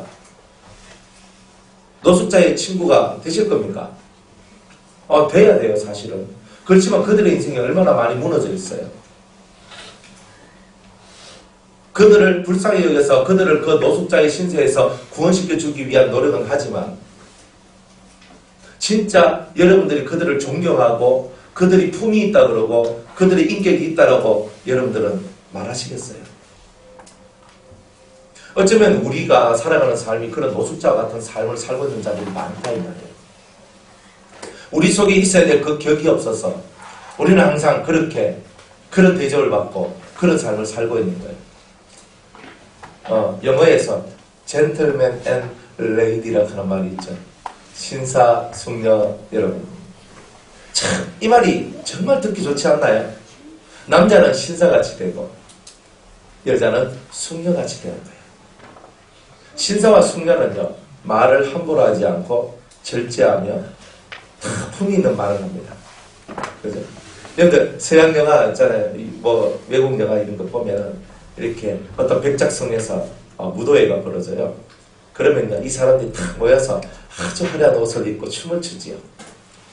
노숙자의 친구가 되실 겁니까? 돼야 돼요, 사실은. 그렇지만 그들의 인생이 얼마나 많이 무너져 있어요. 그들을 불쌍히 여겨서 그들을 그 노숙자의 신세에서 구원시켜 주기 위한 노력은 하지만, 진짜 여러분들이 그들을 존경하고 그들이 품이 있다 그러고 그들의 인격이 있다라고 여러분들은 말하시겠어요? 어쩌면 우리가 살아가는 삶이 그런 노숙자 같은 삶을 살고 있는 자들이 많다 이 말이에요. 우리 속에 있어야 될 그 격이 없어서 우리는 항상 그런 대접을 받고 그런 삶을 살고 있는 거예요. 영어에서 gentleman and lady라고 하는 말이 있죠. 신사, 숙녀, 여러분. 참, 이 말이 정말 듣기 좋지 않나요? 남자는 신사같이 되고 여자는 숙녀같이 되는 거예요. 신사와 숙녀는요, 말을 함부로 하지 않고 절제하며 다 품이 있는 말을 합니다. 그죠? 여러분들, 서양 영화 있잖아요. 외국 영화 이런 거 보면은 이렇게 어떤 백작성에서 무도회가 벌어져요. 그러면요, 이 사람들이 탁 모여서 아주 화려한 옷을 입고 춤을 추지요.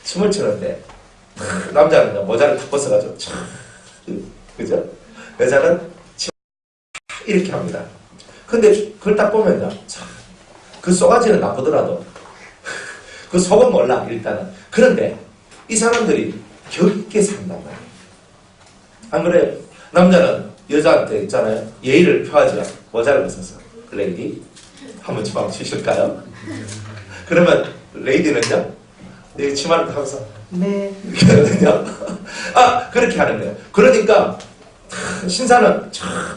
춤을 추는데, 남자는 모자를 탁 벗어가지고, 그죠? 여자는 이렇게 합니다. 근데 그걸 딱 보면요, 그 쏘가지는 나쁘더라도, 그 속은 몰라, 일단은. 그런데 이 사람들이 격 있게 산단 말이에요. 안 그래요? 남자는 여자한테 있잖아요, 예의를 표하죠. 모자를 벗어서. 레이디, 한번 춤 추실까요? 그러면 레이디는요, 치마를 하면서 네 이렇게 하거든요. 그렇게 하는 거예요. 그러니까 신사는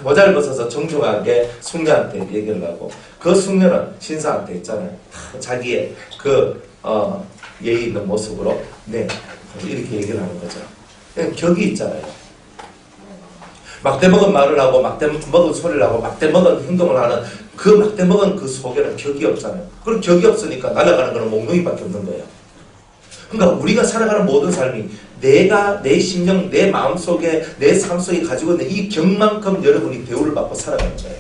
모자를 벗어서 정중하게 숙녀한테 얘기를 하고, 그 숙녀는 신사한테 있잖아요, 자기의 예의 있는 모습으로 네 이렇게 얘기를 하는 거죠. 격이 있잖아요. 막대먹은 말을 하고 막대먹은 소리를 하고 막대먹은 행동을 하는 그 막대먹은 그 속에는 격이 없잖아요. 그럼 격이 없으니까 날아가는 거는 몽둥이밖에 없는 거예요. 그러니까 우리가 살아가는 모든 삶이 내가 내 심령, 내 마음속에, 내 삶 속에 가지고 있는 이 격만큼 여러분이 대우를 받고 살아가는 거예요.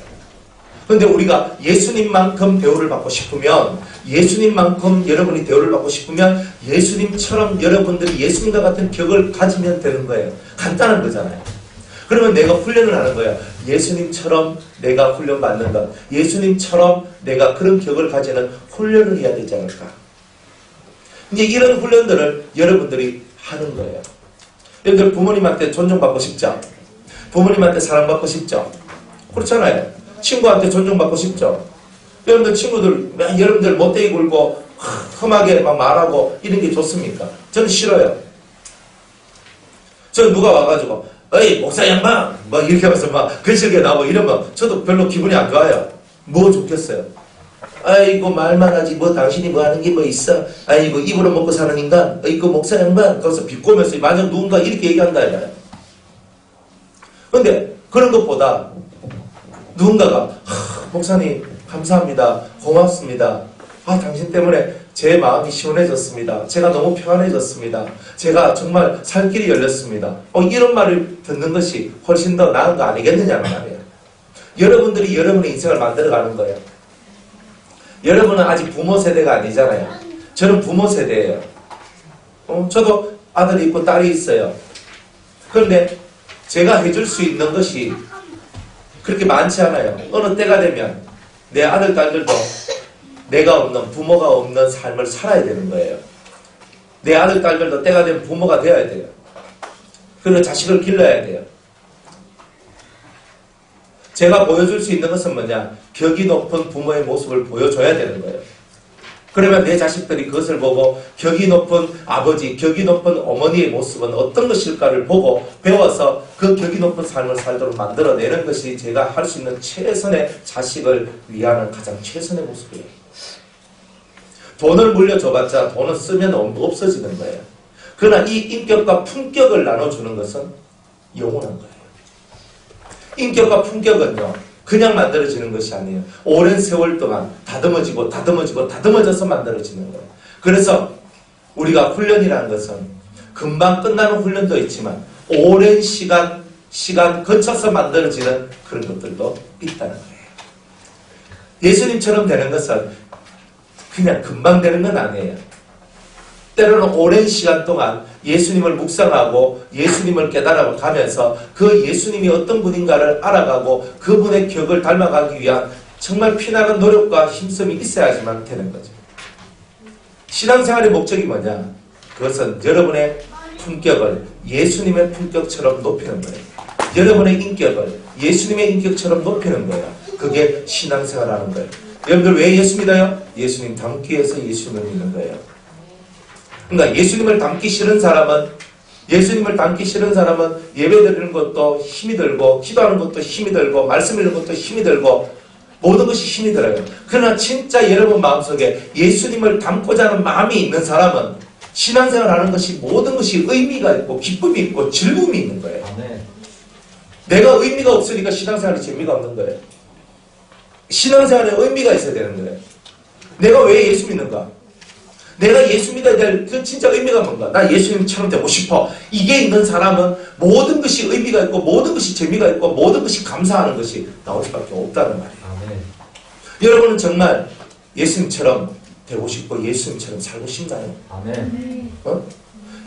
그런데 우리가 예수님만큼 대우를 받고 싶으면, 예수님만큼 여러분이 대우를 받고 싶으면 예수님처럼 여러분들이 예수님과 같은 격을 가지면 되는 거예요. 간단한 거잖아요. 그러면 내가 훈련을 하는 거예요. 예수님처럼 내가 훈련받는 것, 예수님처럼 내가 그런 격을 가지는 훈련을 해야 되지 않을까. 이제 이런 훈련들을 여러분들이 하는 거예요. 여러분들 부모님한테 존중받고 싶죠? 부모님한테 사랑받고 싶죠? 그렇잖아요. 친구한테 존중받고 싶죠? 여러분들 친구들, 여러분들 못되게 굴고 험하게 막 말하고 이런 게 좋습니까? 저는 싫어요. 저는 누가 와가지고 어이 목사 양반 막 이렇게 하면서 막 근실하게 나오고 이러면 저도 별로 기분이 안 좋아요. 뭐 좋겠어요. 아이고 말만 하지 뭐 당신이 뭐 하는 게 뭐 있어. 아이고 입으로 먹고 사는 인간. 아이고 목사 양반. 거기서 비꼬면서 만약 누군가 이렇게 얘기한다 이거예요. 근데 그런 것보다 누군가가 목사님 감사합니다. 고맙습니다. 당신 때문에 제 마음이 시원해졌습니다. 제가 너무 평안해졌습니다. 제가 정말 살 길이 열렸습니다. 이런 말을 듣는 것이 훨씬 더 나은 거 아니겠느냐는 말이에요. 여러분들이 여러분의 인생을 만들어가는 거예요. 여러분은 아직 부모 세대가 아니잖아요. 저는 부모 세대예요. 저도 아들이 있고 딸이 있어요. 그런데 제가 해줄 수 있는 것이 그렇게 많지 않아요. 어느 때가 되면 내 아들, 딸들도 내가 없는, 부모가 없는 삶을 살아야 되는 거예요. 내 아들, 딸들도 때가 되면 부모가 되어야 돼요. 그리고 자식을 길러야 돼요. 제가 보여줄 수 있는 것은 뭐냐? 격이 높은 부모의 모습을 보여줘야 되는 거예요. 그러면 내 자식들이 그것을 보고 격이 높은 아버지, 격이 높은 어머니의 모습은 어떤 것일까를 보고 배워서 그 격이 높은 삶을 살도록 만들어내는 것이 제가 할 수 있는 최선의 자식을 위하는 가장 최선의 모습이에요. 돈을 물려줘봤자 돈은 쓰면 없어지는 거예요. 그러나 이 인격과 품격을 나눠주는 것은 영원한 거예요. 인격과 품격은요, 그냥 만들어지는 것이 아니에요. 오랜 세월 동안 다듬어져서 만들어지는 거예요. 그래서 우리가 훈련이라는 것은 금방 끝나는 훈련도 있지만 오랜 시간 거쳐서 만들어지는 그런 것들도 있다는 거예요. 예수님처럼 되는 것은 그냥 금방 되는 건 아니에요. 때로는 오랜 시간 동안 예수님을 묵상하고 예수님을 깨달아가면서 그 예수님이 어떤 분인가를 알아가고 그분의 격을 닮아가기 위한 정말 피나는 노력과 힘씀이 있어야지만 되는 거죠. 신앙생활의 목적이 뭐냐? 그것은 여러분의 품격을 예수님의 품격처럼 높이는 거예요. 여러분의 인격을 예수님의 인격처럼 높이는 거예요. 그게 신앙생활하는 거예요. 여러분들 왜 예수 믿어요? 예수님 닮기 위해서 예수님을 믿는 거예요. 그러니까 예수님을 닮기 싫은 사람은 예배드리는 것도 힘이 들고 기도하는 것도 힘이 들고 말씀 읽는 것도 힘이 들고 모든 것이 힘이 들어요. 그러나 진짜 여러분 마음속에 예수님을 닮고자 하는 마음이 있는 사람은 신앙생활하는 것이 모든 것이 의미가 있고 기쁨이 있고 즐거움이 있는 거예요. 내가 의미가 없으니까 신앙생활이 재미가 없는 거예요. 신앙생활에 의미가 있어야 되는 거예요. 내가 왜 예수 믿는가? 내가 예수 믿어야 될 그 진짜 의미가 뭔가? 나 예수님처럼 되고 싶어. 이게 있는 사람은 모든 것이 의미가 있고 모든 것이 재미가 있고 모든 것이 감사하는 것이 나올 수밖에 없다는 말이에요. 여러분은 정말 예수님처럼 되고 싶고 예수님처럼 살고 싶나요?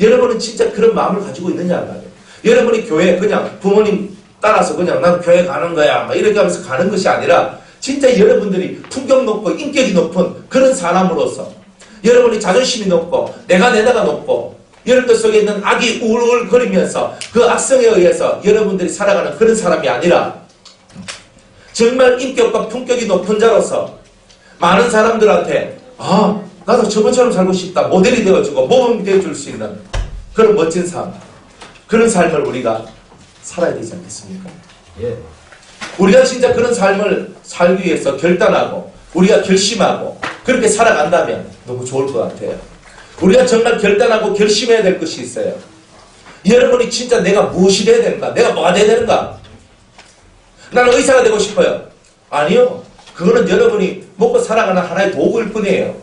여러분은 진짜 그런 마음을 가지고 있느냐 말이에요. 여러분이 교회 그냥 부모님 따라서 그냥 난 교회 가는 거야 막 이렇게 하면서 가는 것이 아니라 진짜 여러분들이 품격 높고 인격이 높은 그런 사람으로서 여러분이 자존심이 높고 내가 높고 여러분들 속에 있는 악이 우울거리면서 그 악성에 의해서 여러분들이 살아가는 그런 사람이 아니라 정말 인격과 품격이 높은 자로서 많은 사람들한테 나도 저번처럼 살고 싶다 모델이 되어주고 모범이 되어줄 수 있는 그런 멋진 삶, 그런 삶을 우리가 살아야 되지 않겠습니까? 우리가 진짜 그런 삶을 살기 위해서 결단하고 우리가 결심하고 그렇게 살아간다면 너무 좋을 것 같아요. 우리가 정말 결단하고 결심해야 될 것이 있어요. 여러분이 진짜 내가 무엇이 돼야 되는가? 내가 뭐가 돼야 되는가? 나는 의사가 되고 싶어요. 아니요. 그거는 여러분이 먹고 살아가는 하나의 도구일 뿐이에요.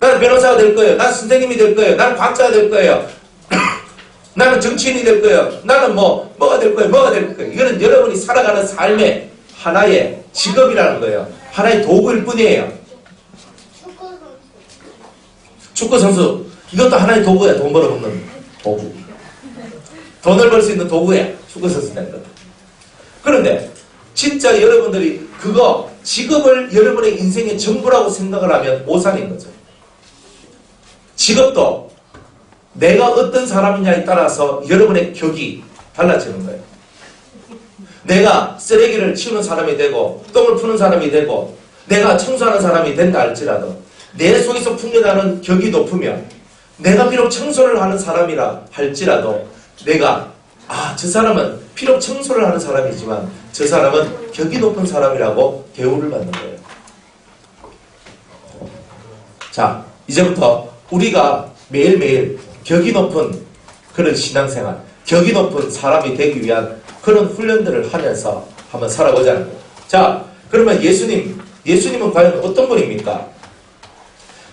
나는 변호사가 될 거예요. 나는 선생님이 될 거예요. 나는 과학자가 될 거예요. 나는 정치인이 될 거예요. 나는 뭐가 될 거예요. 이거는 여러분이 살아가는 삶의 하나의 직업이라는 거예요. 하나의 도구일 뿐이에요. 축구 선수. 이것도 하나의 도구야. 돈 벌어먹는 도구. 돈을 벌 수 있는 도구야. 축구 선수 되는 것도. 그런데 진짜 여러분들이 그거 직업을 여러분의 인생의 전부라고 생각을 하면 오산인 거죠. 직업도 내가 어떤 사람이냐에 따라서 여러분의 격이 달라지는 거예요. 내가 쓰레기를 치우는 사람이 되고 똥을 푸는 사람이 되고 내가 청소하는 사람이 된다 할지라도 내 속에서 풍겨나는 격이 높으면 내가 비록 청소를 하는 사람이라 할지라도 내가 저 사람은 비록 청소를 하는 사람이지만 저 사람은 격이 높은 사람이라고 대우를 받는 거예요. 자, 이제부터 우리가 매일매일 격이 높은 그런 신앙생활, 격이 높은 사람이 되기 위한 그런 훈련들을 하면서 한번 살아보자는 거예요. 자, 그러면 예수님은 과연 어떤 분입니까?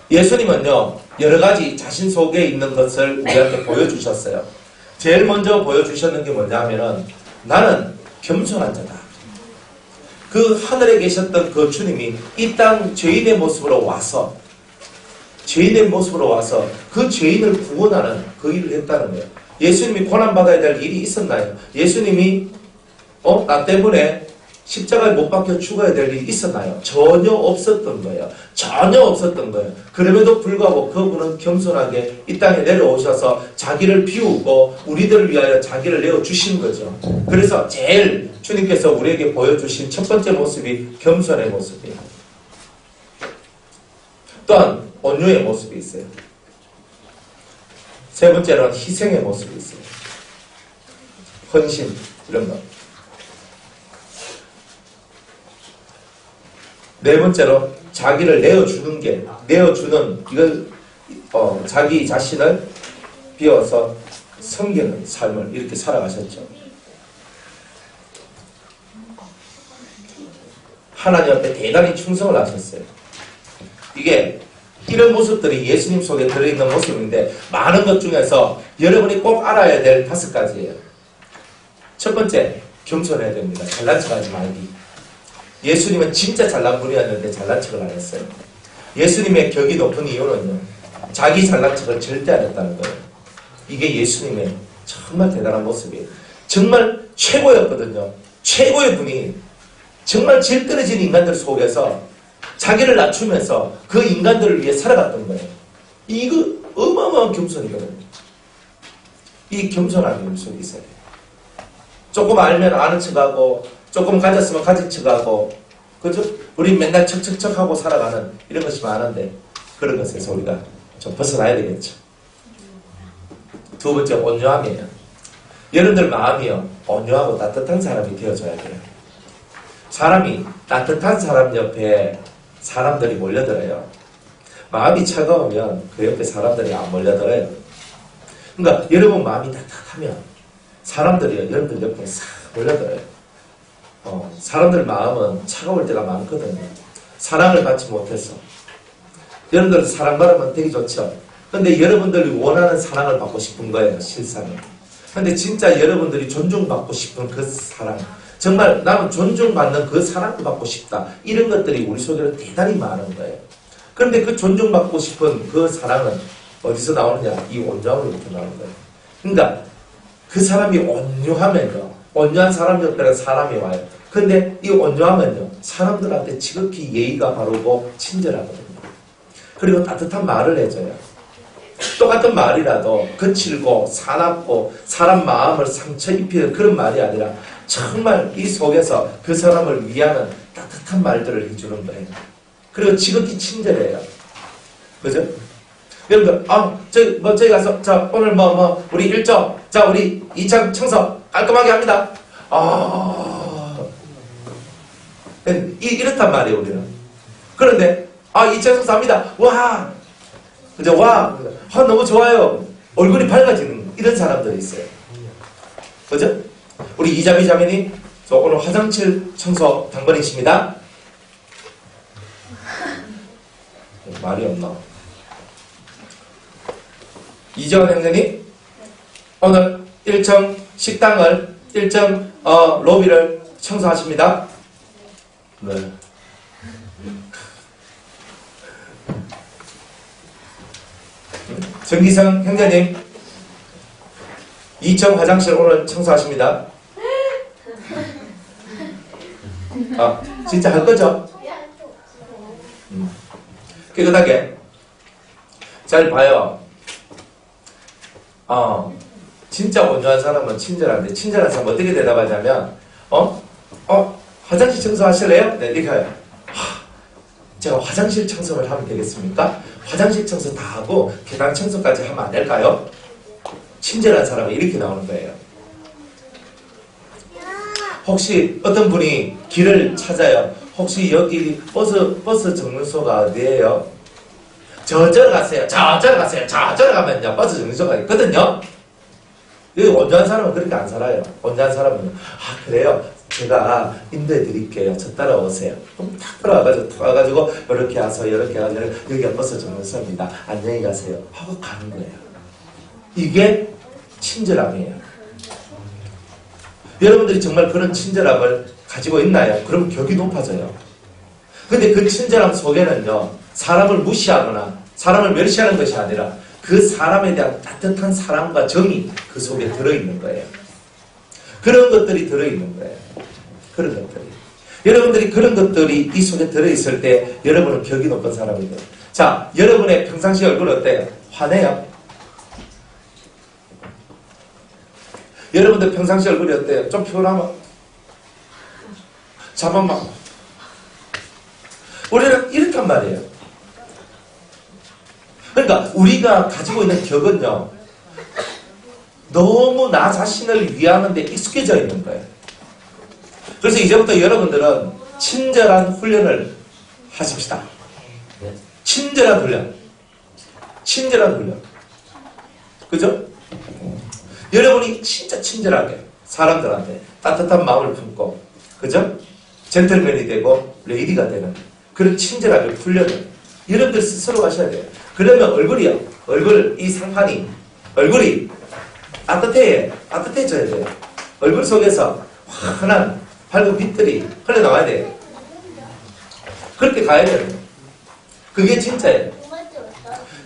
예수님은요, 여러 가지 자신 속에 있는 것을 우리한테 보여주셨어요. 제일 먼저 보여주셨는 게 뭐냐 하면은 나는 겸손한 자다. 그 하늘에 계셨던 그 주님이 이 땅 죄인의 모습으로 와서 그 죄인을 구원하는 그 일을 했다는 거예요. 예수님이 고난받아야 될 일이 있었나요? 예수님이 나 때문에 십자가에 못 박혀 죽어야 될 일이 있었나요? 전혀 없었던 거예요. 전혀 없었던 거예요. 그럼에도 불구하고 그분은 겸손하게 이 땅에 내려오셔서 자기를 비우고 우리들을 위하여 자기를 내어주신 거죠. 그래서 제일 주님께서 우리에게 보여주신 첫 번째 모습이 겸손의 모습이에요. 또한 온유의 모습이 있어요. 세 번째로는 희생의 모습이 있어요. 헌신, 이런 거. 네 번째로 자기를 내어주는 이걸 자기 자신을 비워서 섬기는 삶을 이렇게 살아가셨죠. 하나님 앞에 대단히 충성을 하셨어요. 이런 모습들이 예수님 속에 들어있는 모습인데 많은 것 중에서 여러분이 꼭 알아야 될 5가지예요. 첫 번째, 겸손해야 됩니다. 잘난 척하지 말기. 예수님은 진짜 잘난 분이었는데 잘난 척을 안 했어요. 예수님의 격이 높은 이유는요, 자기 잘난 척을 절대 안 했다는 거예요. 이게 예수님의 정말 대단한 모습이에요. 정말 최고였거든요. 최고의 분이 정말 제일 떨어진 인간들 속에서 자기를 낮추면서 그 인간들을 위해 살아갔던 거예요. 이거 어마어마한 겸손이거든요. 이 겸손한 겸손이 있어요. 조금 알면 아는 척하고 조금 가졌으면 가진 척하고, 그죠? 우리 맨날 척척척하고 살아가는 이런 것이 많은데 그런 것에서 우리가 좀 벗어나야 되겠죠. 두 번째, 온유함이에요. 여러분들 마음이요, 온유하고 따뜻한 사람이 되어줘야 돼요. 사람이 따뜻한 사람 옆에 사람들이 몰려들어요. 마음이 차가우면 그 옆에 사람들이 안 몰려들어요. 그러니까 여러분 마음이 따뜻하면 사람들이 여러분들 옆에 싹 몰려들어요. 사람들 마음은 차가울 때가 많거든요. 사랑을 받지 못해서. 여러분들 사랑받으면 되게 좋죠. 근데 여러분들이 원하는 사랑을 받고 싶은 거예요, 실상은. 근데 진짜 여러분들이 존중받고 싶은 그 사랑, 정말 나는 존중받는 그 사랑을 받고 싶다, 이런 것들이 우리 속에는 대단히 많은 거예요. 그런데 그 존중받고 싶은 그 사랑은 어디서 나오느냐? 이 온유함으로부터 나오는 거예요. 그러니까 그 사람이 온유하면요, 온유한 사람 옆에는 사람이 와요. 근데 이 온유함은요, 사람들한테 지극히 예의가 바르고 친절하거든요. 그리고 따뜻한 말을 해줘요. 똑같은 말이라도 거칠고 사납고 사람 마음을 상처 입히는 그런 말이 아니라 정말 이 속에서 그 사람을 위하는 따뜻한 말들을 해주는 거예요. 그리고 지극히 친절해요. 그죠? 여러분들, 저기 가서, 자, 오늘 우리 1점, 자, 우리 2차 청소 깔끔하게 합니다. 이렇단 말이에요, 우리는. 그런데, 2차 청소합니다. 와! 그죠? 와! 너무 좋아요. 얼굴이 밝아지는 이런 사람들이 있어요. 그죠? 우리 이자매님, 저 오늘 화장실 청소 당번이십니다. 말이 없나? 이재원 형제님, 오늘 1층 식당을, 1층 로비를 청소하십니다. 네. 정기성 형제님, 2층 화장실 오늘 청소하십니다. 아, 진짜 할 거죠? 깨끗하게. 잘 봐요. 진짜 온전한 사람은 친절한데, 친절한 사람은 어떻게 대답하냐면, 화장실 청소하실래요? 네, 이렇게 해요. 제가 화장실 청소를 하면 되겠습니까? 화장실 청소 다 하고 계단 청소까지 하면 안 될까요? 친절한 사람은 이렇게 나오는 거예요. 혹시 어떤 분이 길을 찾아요. 혹시 여기 버스 정류소가 어디예요? 저쪽으로 가세요. 저쪽으로 가세요. 저쪽으로 가면요 버스 정류소가 있거든요. 여기 온전한 사람은 그렇게 안 살아요. 온전한 사람은 그래요. 제가 인도해 드릴게요. 저 따라오세요. 그럼 탁 들어와가지고 이렇게 와서 이렇게 와서 여기가 버스 정류소입니다. 안녕히 가세요. 하고 가는 거예요. 이게 친절함이에요. 여러분들이 정말 그런 친절함을 가지고 있나요? 그럼 격이 높아져요. 근데 그 친절함 속에는요, 사람을 무시하거나 사람을 멸시하는 것이 아니라 그 사람에 대한 따뜻한 사랑과 정이 그 속에 들어있는 거예요. 그런 것들이 들어있는 거예요. 그런 것들이. 여러분들이 그런 것들이 이 속에 들어있을 때 여러분은 격이 높은 사람이 돼요. 자, 여러분의 평상시 얼굴 어때요? 화내요? 여러분들 평상시 얼굴이 어때요? 좀 피곤하면? 잠깐만. 우리는 이렇게 한 말이에요. 그러니까 우리가 가지고 있는 격은요, 너무 나 자신을 위하는 데 익숙해져 있는 거예요. 그래서 이제부터 여러분들은 친절한 훈련을 하십시다. 친절한 훈련. 친절한 훈련. 그죠? 여러분이 진짜 친절하게 사람들한테 따뜻한 마음을 품고, 그죠? 젠틀맨이 되고 레이디가 되는 그런 친절하게 훈련을 여러분들 스스로 하셔야 돼요. 그러면 얼굴이요. 이 상판이 얼굴이 따뜻해져야 돼요. 얼굴 속에서 환한 밝은 빛들이 흘러나와야 돼요. 그렇게 가야 돼요. 그게 진짜예요.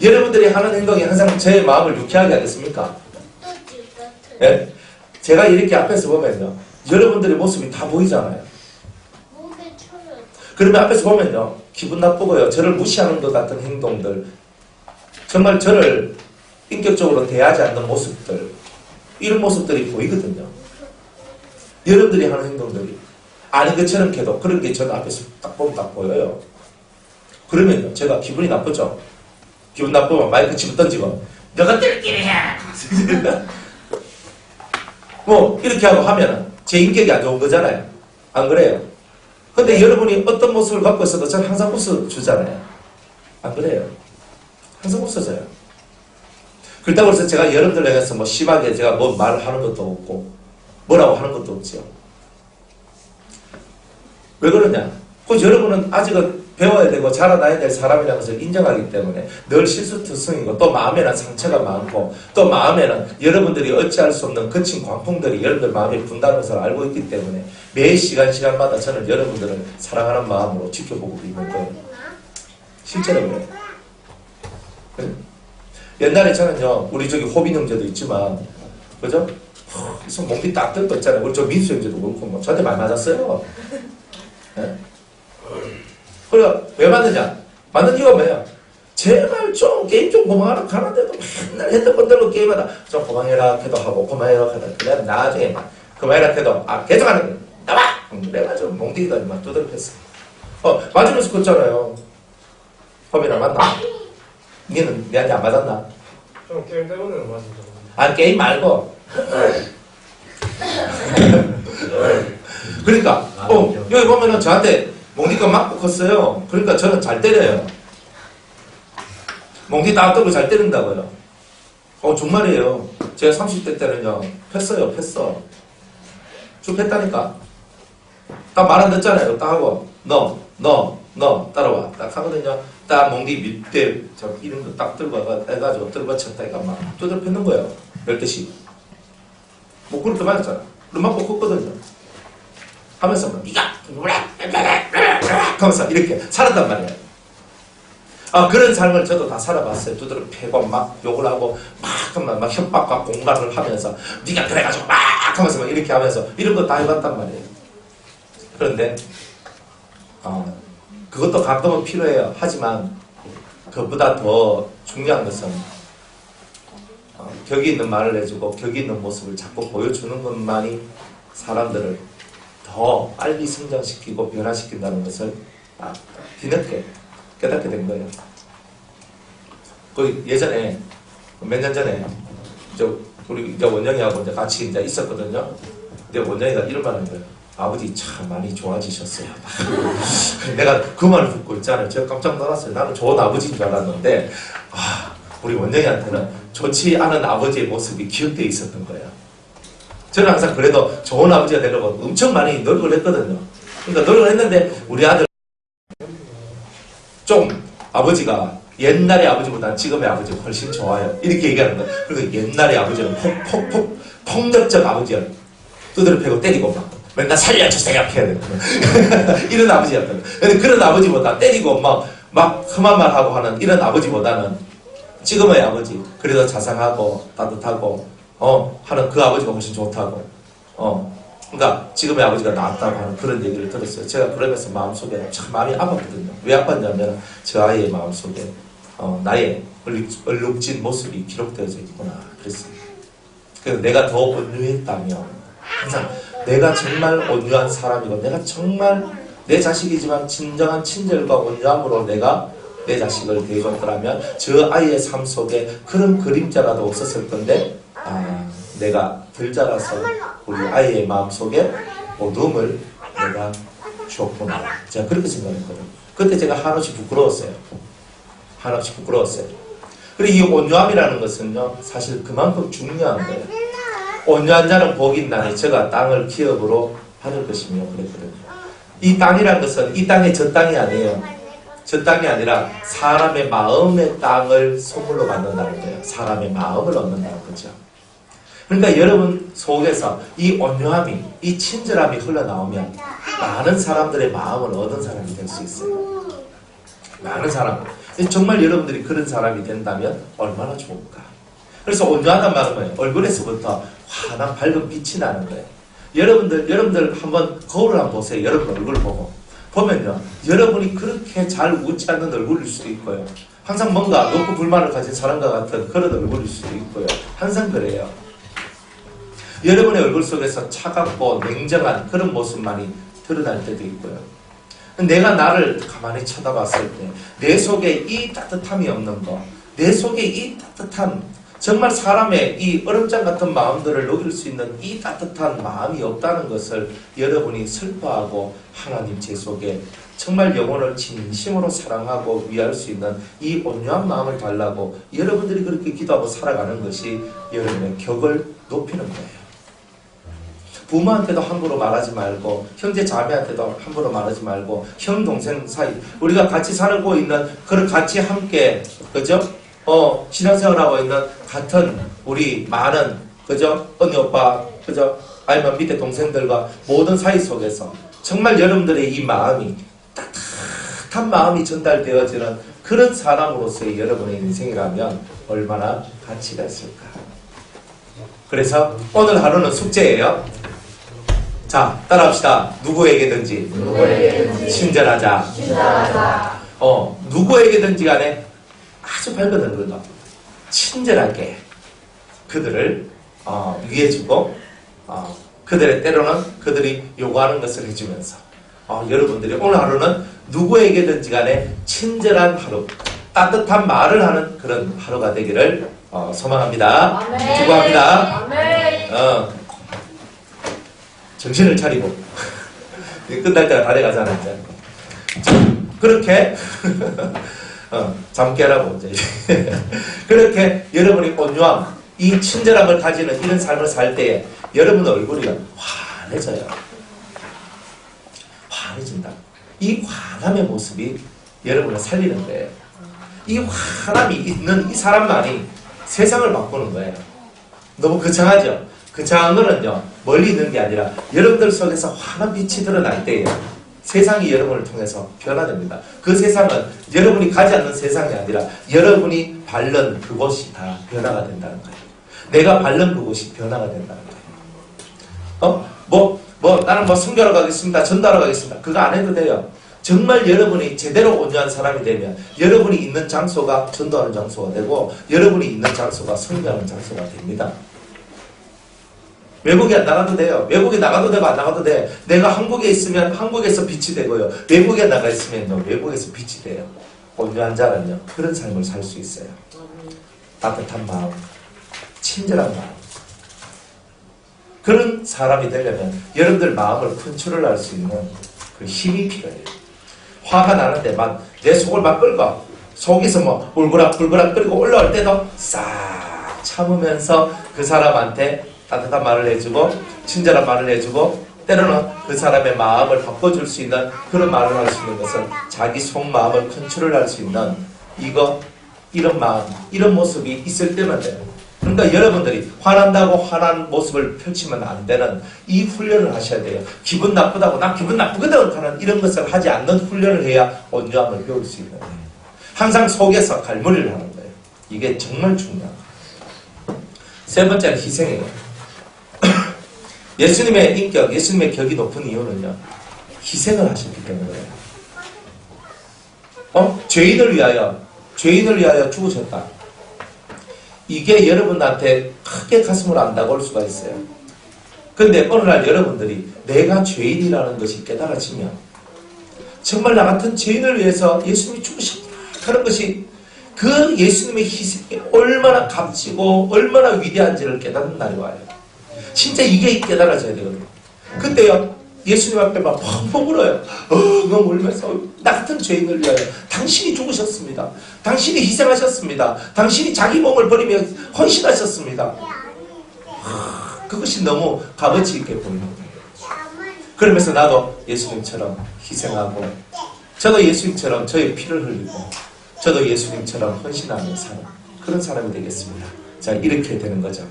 여러분들이 하는 행동이 항상 제 마음을 유쾌하게 하겠습니까? 네? 제가 이렇게 앞에서 보면요, 여러분들의 모습이 다 보이잖아요. 그러면 앞에서 보면요, 기분 나쁘고요, 저를 무시하는 것 같은 행동들, 정말 저를 인격적으로 대하지 않는 모습들, 이런 모습들이 보이거든요. 여러분들이 하는 행동들이 아닌 것처럼 해도 그런 게 저는 앞에서 딱 보면 딱 보여요. 그러면요, 제가 기분이 나쁘죠? 기분 나쁘면 마이크 집어 던지고 너가 들끼리 해! 뭐 이렇게 하고 하면 제 인격이 안 좋은 거잖아요. 안 그래요? 근데 여러분이 어떤 모습을 갖고 있어도 저는 항상 웃어주잖아요. 안 그래요? 항상 웃어져요. 그렇다고 해서 제가 여러분들 향해서 뭐 심하게 제가 뭐 말을 하는 것도 없고 뭐라고 하는 것도 없죠. 왜 그러냐? 그 여러분은 아직은 배워야 되고 자라나야 될 사람이라는 것을 인정하기 때문에 늘 실수투성이고 또 마음에는 상처가 많고 또 마음에는 여러분들이 어찌할 수 없는 거친 광풍들이 여러분들 마음에 분다는 것을 알고 있기 때문에 매 시간마다 저는 여러분들을 사랑하는 마음으로 지켜보고 있는 거예요. 실제로 그래요. 옛날에 저는요, 우리 저기 호빈 형제도 있지만, 그죠? 그래서 몸이 딱 들고 있잖아요. 우리 저 민수 형제도 그렇고, 뭐, 저한테 많이 맞았어요. 네? 그래, 왜 맞느냐? 맞는 이유가 뭐예요? 제발 좀 게임 좀 그만하라 가는데도 맨날 했던 대로 게임하다. 좀 그만해라 해도 하고, 그만해라 하다. 그래, 나중에 막, 그만해라 해도, 계속 하는 거야. 나와! 그래가지고 몽둥이가 막 두드려 팼어. 맞으면서 걷잖아요. 호빈아, 맞나? 니는 니한테 안 맞았나? 좀 게임 때문에는 맞았죠. 게임 말고. 그러니까, 여기 보면은 저한테 몽디가 맞고 컸어요. 그러니까 저는 잘 때려요. 몽디 딱 들고 잘 때린다고요. 정말이에요. 제가 30대 때는요, 팼어요, 팼어. 쭉 팼다니까. 딱 말 안 듣잖아요. 딱 하고, 너, 따라와. 딱 하거든요. 딱 몽디 밑에 이런 거 딱 들고 해가지고 들고 쳤다 이가 막 두드려 팼는 거예요. 12시. 뭐 그렇게 맞았잖아. 그럼 맞고 컸거든요. 하면서 막 니가 하면서 이렇게 살았단 말이에요. 그런 삶을 저도 다 살아봤어요. 두드려 패고 막 욕을 하고 막 협박과 공갈을 하면서 네가 그래가지고 막 하면서 막 이렇게 하면서 이런 거 다 해봤단 말이에요. 그런데 그것도 가끔은 필요해요. 하지만 그것보다 더 중요한 것은 격이 있는 말을 해주고 격이 있는 모습을 자꾸 보여주는 것만이 사람들을 더 빨리 성장시키고 변화시킨다는 것을 뒤늦게 깨닫게 된 거예요. 그 예전에 몇 년 전에 우리 이제 원영이하고 이제 같이 이제 있었거든요. 근데 원영이가 이런 말을 거예요. 아버지 참 많이 좋아지셨어요. 내가 그 말을 듣고 있잖아요. 제가 깜짝 놀랐어요. 나는 좋은 아버지인 줄 알았는데 우리 원영이한테는 좋지 않은 아버지의 모습이 기억되어 있었던 거예요. 저는 항상 그래도 좋은 아버지가 되려고 엄청 많이 노력을 했거든요. 그러니까 노력을 했는데 우리 아들 좀 아버지가 옛날의 아버지보다 지금의 아버지가 훨씬 좋아요. 이렇게 얘기하는 거예요. 그리고 옛날의 아버지는 폭력적 아버지야. 두드려 패고 때리고 막 맨날 살려주세요 해야 되는 이런 아버지였거든요. 근데 그런 아버지보다 때리고 막 험한 말 하고 하는 이런 아버지보다는 지금의 아버지 그래도 자상하고 따뜻하고 하는 그 아버지가 훨씬 좋다고 그러니까 지금의 아버지가 낫다고 하는 그런 얘기를 들었어요. 제가 그러면서 마음속에 참 마음이 아팠거든요. 왜 아팠냐면 저 아이의 마음속에 나의 얼룩진 모습이 기록되어져 있구나 그랬어요. 그래서 내가 더 온유했다면 항상 내가 정말 온유한 사람이고 내가 정말 내 자식이지만 진정한 친절과 온유함으로 내가 내 자식을 대해줬더라면 저 아이의 삶 속에 그런 그림자라도 없었을 건데 내가 덜 자라서 우리 아이의 마음속에 어둠을 내가 주었구나. 제가 그렇게 생각했거든요. 그때 제가 한없이 부끄러웠어요. 한없이 부끄러웠어요. 그리고 이 온유함이라는 것은요 사실 그만큼 중요한 거예요. 온유한 자는 복이 있나니 저가 땅을 기업으로 받을 것이며 그랬거든요. 이 땅이라는 것은 이 땅이 저 땅이 아니에요. 저 땅이 아니라 사람의 마음의 땅을 선물로 받는다는 거예요. 사람의 마음을 얻는다는 거죠. 그러니까 여러분 속에서 이 온유함이, 이 친절함이 흘러나오면 많은 사람들의 마음을 얻은 사람이 될 수 있어요. 많은 사람. 정말 여러분들이 그런 사람이 된다면 얼마나 좋을까. 그래서 온유하단 말은 뭐예요? 얼굴에서부터 환한 밝은 빛이 나는 거예요. 여러분들 한번 거울을 한번 보세요. 여러분 얼굴 보고. 보면요. 여러분이 그렇게 잘 웃지 않는 얼굴일 수도 있고요. 항상 뭔가 높고 불만을 가진 사람과 같은 그런 얼굴일 수도 있고요. 항상 그래요. 여러분의 얼굴 속에서 차갑고 냉정한 그런 모습만이 드러날 때도 있고요. 내가 나를 가만히 쳐다봤을 때 내 속에 이 따뜻함이 없는 거, 내 속에 이 따뜻한 정말 사람의 이 얼음장 같은 마음들을 녹일 수 있는 이 따뜻한 마음이 없다는 것을 여러분이 슬퍼하고 하나님 제 속에 정말 영혼을 진심으로 사랑하고 위할 수 있는 이 온유한 마음을 달라고 여러분들이 그렇게 기도하고 살아가는 것이 여러분의 격을 높이는 거예요. 부모한테도 함부로 말하지 말고 형제 자매한테도 함부로 말하지 말고 형 동생 사이 우리가 같이 살고 있는 그런 같이 함께 그죠? 신앙생활하고 있는 같은 우리 많은 그죠? 언니 오빠 그죠? 아니면 밑에 동생들과 모든 사이 속에서 정말 여러분들의 이 마음이 따뜻한 마음이 전달되어지는 그런 사람으로서의 여러분의 인생이라면 얼마나 가치가 있을까. 그래서 오늘 하루는 숙제예요. 자, 따라합시다. 누구에게든지 친절하자. 누구에게든지 간에 아주 밝은 얼굴로 친절하게 그들을 위해주고 그들의 때로는 그들이 요구하는 것을 해주면서 여러분들이 오늘 하루는 누구에게든지 간에 친절한 하루, 따뜻한 말을 하는 그런 하루가 되기를 소망합니다. 축복합니다. 정신을 차리고 끝날 때가 다 돼가잖아요. 그렇게 잠 깨라고 이제 그렇게 여러분이 온유함, 이 친절함을 가지는 이런 삶을 살 때에 여러분 얼굴이 환해져요. 환해진다. 이 환함의 모습이 여러분을 살리는 거예요. 이 환함이 있는 이 사람만이 세상을 바꾸는 거예요. 너무 거창하죠? 거창한 거는요 멀리 있는 게 아니라 여러분들 속에서 환한 빛이 드러날 때예요. 세상이 여러분을 통해서 변화됩니다. 그 세상은 여러분이 가지 않는 세상이 아니라 여러분이 밟는 그곳이 다 변화가 된다는 거예요. 내가 밟는 그곳이 변화가 된다는 거예요. 나는 선교하러 가겠습니다. 전도하러 가겠습니다. 그거 안 해도 돼요. 정말 여러분이 제대로 온전한 사람이 되면 여러분이 있는 장소가 전도하는 장소가 되고 여러분이 있는 장소가 선교하는 장소가 됩니다. 외국에 안 나가도 돼요. 외국에 나가도 되고 안 나가도 돼. 내가 한국에 있으면 한국에서 빛이 되고요. 외국에 나가 있으면 외국에서 빛이 돼요. 온전한 자는요. 그런 삶을 살 수 있어요. 따뜻한 마음, 친절한 마음. 그런 사람이 되려면 여러분들 마음을 컨트롤할 수 있는 그 힘이 필요해요. 화가 나는데 내 속을 막 끌고 속에서 울그락불그락 끓이고 올라올 때도 싹 참으면서 그 사람한테 따뜻한 말을 해주고 친절한 말을 해주고 때로는 그 사람의 마음을 바꿔줄 수 있는 그런 말을 할 수 있는 것은 자기 속마음을 컨트롤할 수 있는 이런 마음, 이런 모습이 있을 때만 돼요. 그러니까 여러분들이 화난다고 화난 모습을 펼치면 안 되는 이 훈련을 하셔야 돼요. 기분 나쁘다고 나 기분 나쁘거든 하는 이런 것을 하지 않는 훈련을 해야 온유함을 배울 수 있는 거예요. 항상 속에서 갈무리를 하는 거예요. 이게 정말 중요합니다. 세 번째는 희생이에요. 예수님의 인격, 예수님의 격이 높은 이유는요. 희생을 하셨기 때문이에요. 죄인을 위하여 죽으셨다. 이게 여러분한테 크게 가슴을 안 다가올 수가 있어요. 근데 어느 날 여러분들이 내가 죄인이라는 것이 깨달아지면 정말 나 같은 죄인을 위해서 예수님이 죽으셨다 하는 것이 그 예수님의 희생이 얼마나 값지고 얼마나 위대한지를 깨닫는 날이 와요. 진짜 이게 깨달아져야 되거든요. 그때요 예수님 앞에 막 펑펑 울어요. 너무 울면서 나 같은 죄인을 위하여 당신이 죽으셨습니다. 당신이 희생하셨습니다. 당신이 자기 몸을 버리며 헌신하셨습니다. 그것이 너무 값어치 있게 보이는 거예요. 그러면서 나도 예수님처럼 희생하고 저도 예수님처럼 저의 피를 흘리고 저도 예수님처럼 헌신하는 사람, 그런 사람이 되겠습니다. 자, 이렇게 되는 거죠.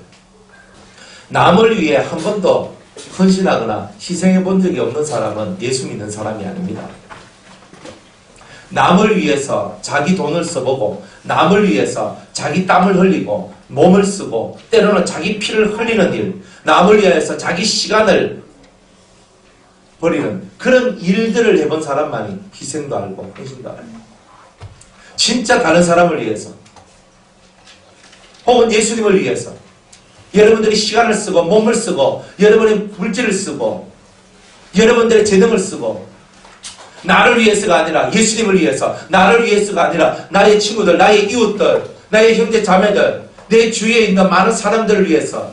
남을 위해 한 번도 헌신하거나 희생해 본 적이 없는 사람은 예수 믿는 사람이 아닙니다. 남을 위해서 자기 돈을 써보고 남을 위해서 자기 땀을 흘리고 몸을 쓰고 때로는 자기 피를 흘리는 일, 남을 위해서 자기 시간을 버리는 그런 일들을 해본 사람만이 희생도 알고 헌신도 알고 진짜 다른 사람을 위해서 혹은 예수님을 위해서 여러분들이 시간을 쓰고 몸을 쓰고 여러분의 물질을 쓰고 여러분들의 재능을 쓰고 나를 위해서가 아니라 예수님을 위해서 나를 위해서가 아니라 나의 친구들, 나의 이웃들, 나의 형제 자매들, 내 주위에 있는 많은 사람들을 위해서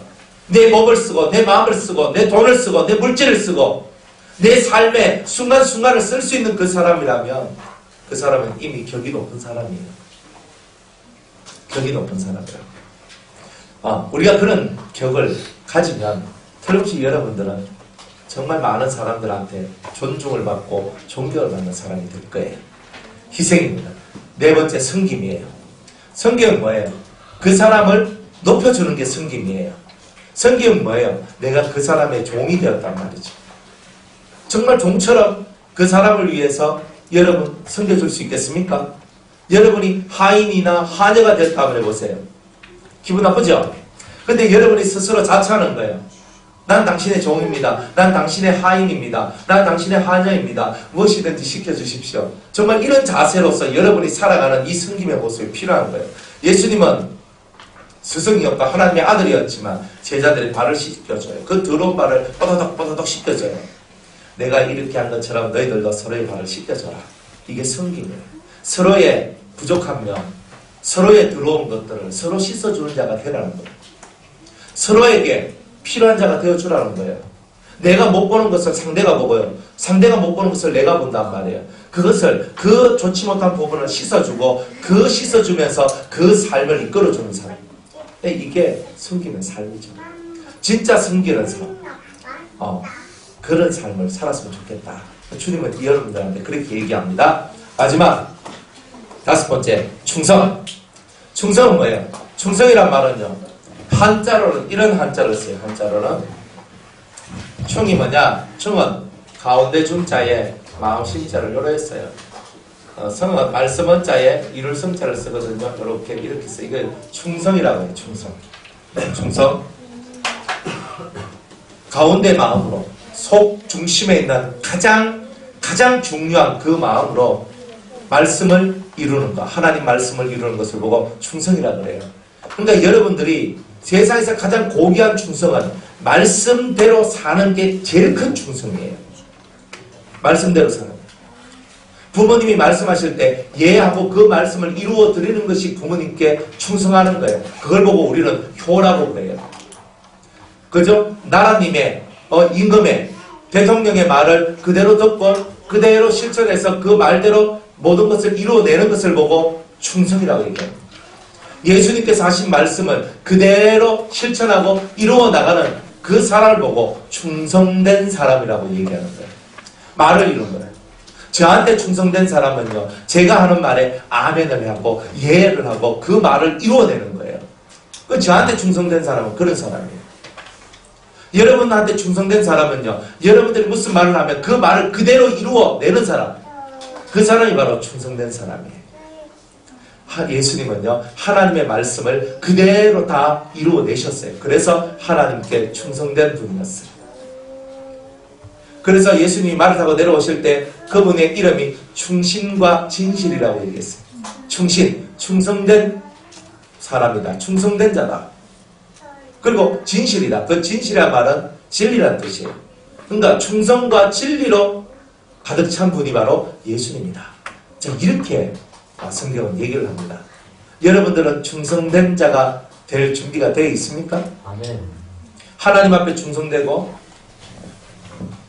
내 몸을 쓰고 내 마음을 쓰고 내 돈을 쓰고 내 물질을 쓰고 내 삶의 순간순간을 쓸 수 있는 그 사람이라면 그 사람은 이미 격이 높은 사람이에요. 격이 높은 사람이라고. 우리가 그런 격을 가지면 틀림없이 여러분들은 정말 많은 사람들한테 존중을 받고 존경을 받는 사람이 될 거예요. 희생입니다. 네 번째, 섬김이에요. 섬김은 뭐예요? 그 사람을 높여주는 게 섬김이에요. 섬김은 뭐예요? 내가 그 사람의 종이 되었단 말이죠. 정말 종처럼 그 사람을 위해서 여러분 섬겨줄 수 있겠습니까? 여러분이 하인이나 하녀가 됐다 한번 해보세요. 기분 나쁘죠? 근데 여러분이 스스로 자처하는 거예요. 난 당신의 종입니다. 난 당신의 하인입니다. 난 당신의 하녀입니다. 무엇이든지 시켜주십시오. 정말 이런 자세로서 여러분이 살아가는 이 섬김의 모습이 필요한 거예요. 예수님은 스승이었고 하나님의 아들이었지만 제자들의 발을 씻겨줘요. 그 더러운 발을 뽀더덕 씻겨줘요. 내가 이렇게 한 것처럼 너희들도 서로의 발을 씻겨줘라. 이게 섬김이에요. 서로의 부족한 면, 서로의 더러운 것들을 서로 씻어주는 자가 되라는 거예요. 서로에게 필요한 자가 되어주라는 거예요. 내가 못 보는 것을 상대가 보고요. 상대가 못 보는 것을 내가 본단 말이에요. 그것을 그 좋지 못한 부분을 씻어주고 그 씻어주면서 그 삶을 이끌어주는 사람. 이게 섬기는 삶이죠. 진짜 섬기는 삶. 그런 삶을 살았으면 좋겠다. 주님은 여러분들한테 그렇게 얘기합니다. 마지막 다섯 번째, 충성. 충성은 뭐예요? 충성이란 말은요. 한자로는 이런 한자를 써요. 한자로는 충이 뭐냐? 충은 가운데 중자에 마음 심자를 요로 했어요. 성은 말씀 원자에 이룰 성자를 쓰거든요. 이렇게 써. 이거 충성이라고 해요. 충성. 충성. 가운데 마음으로 속 중심에 있는 가장 중요한 그 마음으로 말씀을 이루는 것, 하나님 말씀을 이루는 것을 보고 충성이라고 그래요. 그러니까 여러분들이 세상에서 가장 고귀한 충성은 말씀대로 사는 게 제일 큰 충성이에요. 말씀대로 사는 거. 부모님이 말씀하실 때 예하고 그 말씀을 이루어 드리는 것이 부모님께 충성하는 거예요. 그걸 보고 우리는 효라고 그래요. 그죠? 나라님의 임금의 대통령의 말을 그대로 듣고 그대로 실천해서 그 말대로 모든 것을 이루어내는 것을 보고 충성이라고 얘기해요. 예수님께서 하신 말씀을 그대로 실천하고 이루어 나가는 그 사람을 보고 충성된 사람이라고 얘기하는 거예요. 말을 이룬 거예요. 저한테 충성된 사람은요, 제가 하는 말에 아멘을 하고 예를 하고 그 말을 이루어내는 거예요. 저한테 충성된 사람은 그런 사람이에요. 여러분한테 충성된 사람은요, 여러분들이 무슨 말을 하면 그 말을 그대로 이루어내는 사람, 그 사람이 바로 충성된 사람이에요. 예수님은요, 하나님의 말씀을 그대로 다 이루어내셨어요. 그래서 하나님께 충성된 분이었어요. 그래서 예수님이 말을 타고 내려오실 때 그분의 이름이 충신과 진실이라고 얘기했어요. 충신, 충성된 사람이다. 충성된 자다. 그리고 진실이다. 그 진실이란 말은 진리란 뜻이에요. 그러니까 충성과 진리로 가득 찬 분이 바로 예수님이다. 자, 이렇게 성경은 얘기를 합니다. 여러분들은 충성된 자가 될 준비가 되어 있습니까? 아멘. 하나님 앞에 충성되고,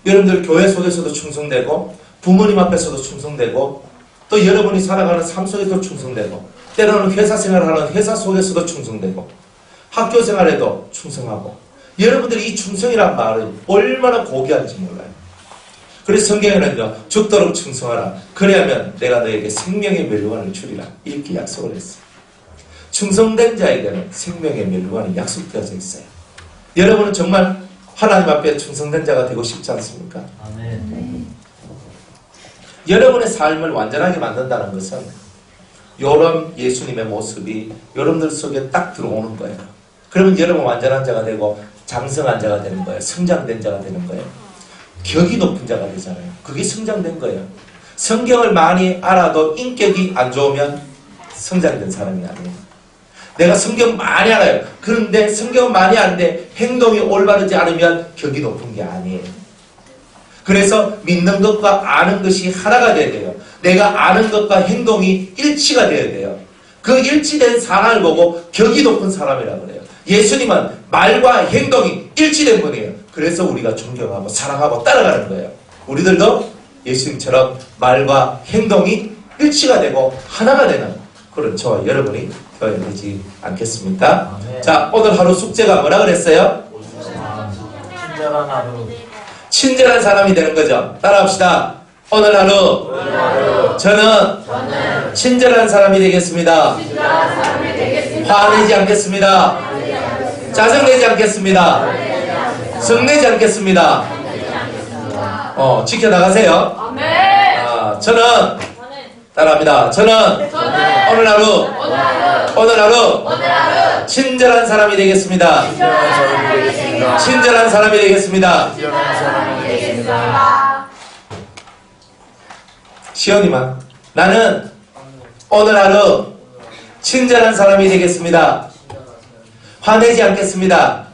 여러분들 교회 속에서도 충성되고, 부모님 앞에서도 충성되고, 또 여러분이 살아가는 삶 속에서도 충성되고, 때로는 회사 생활하는 회사 속에서도 충성되고, 학교 생활에도 충성하고, 여러분들이 이 충성이란 말이 얼마나 고귀한지 몰라요. 그래서 성경에는요, 죽도록 충성하라. 그래야면 내가 너에게 생명의 멸류관을 주리라. 이렇게 약속을 했어요. 충성된 자에게는 생명의 멸류관이 약속되어져 있어요. 여러분은 정말 하나님 앞에 충성된 자가 되고 싶지 않습니까? 아멘. 여러분의 삶을 완전하게 만든다는 것은 이런 예수님의 모습이 여러분들 속에 딱 들어오는 거예요. 그러면 여러분 완전한 자가 되고 장성한 자가 되는 거예요. 성장된 자가 되는 거예요. 격이 높은 자가 되잖아요. 그게 성장된 거예요. 성경을 많이 알아도 인격이 안 좋으면 성장된 사람이 아니에요. 내가 성경 많이 알아요. 그런데 성경은 많이 아는데 행동이 올바르지 않으면 격이 높은 게 아니에요. 그래서 믿는 것과 아는 것이 하나가 돼야 돼요. 내가 아는 것과 행동이 일치가 돼야 돼요. 그 일치된 사람을 보고 격이 높은 사람이라고 그래요. 예수님은 말과 행동이 일치된 분이에요. 그래서 우리가 존경하고 사랑하고 따라가는 거예요. 우리들도 예수님처럼 말과 행동이 일치가 되고 하나가 되는 그런 저와 여러분이 되어야 되지 않겠습니까? 아멘. 자, 오늘 하루 숙제가 뭐라 그랬어요? 친절한 하루. 친절한 사람이 되는 거죠. 따라합시다. 오늘 하루 저는 친절한 사람이 되겠습니다. 화내지 않겠습니다. 짜증내지 않겠습니다. 성내지 않겠습니다. 지켜나가세요. 저는 따라합니다. 저는 오늘 하루 친절한 사람이 되겠습니다. 친절한 사람이 되겠습니다. 시연이만 나는 오늘 하루 친절한 사람이 되겠습니다. 화내지 않겠습니다.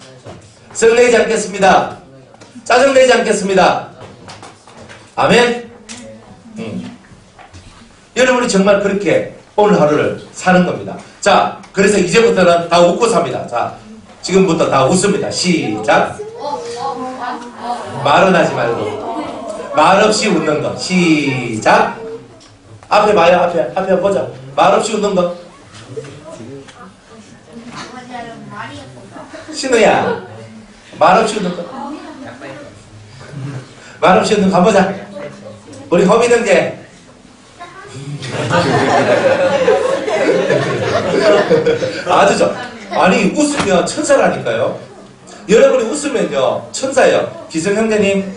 성내지 않겠습니다. 짜증내지 않겠습니다. 아멘. 여러분이 정말 그렇게 오늘 하루를 사는 겁니다. 자, 그래서 이제부터는 다 웃고 삽니다. 자, 지금부터 다 웃습니다. 시작. 말은 하지 말고 말 없이 웃는 거. 시작. 앞에 봐요. 앞에 보자. 말 없이 웃는 거. 신우야, 말 없이 웃는 거. 말 없이 웃는 거 한번 보자. 우리 허민 형제. 아주 좋아. 아니, 웃으면 천사라니까요. 여러분이 웃으면요 천사예요. 기성 형제님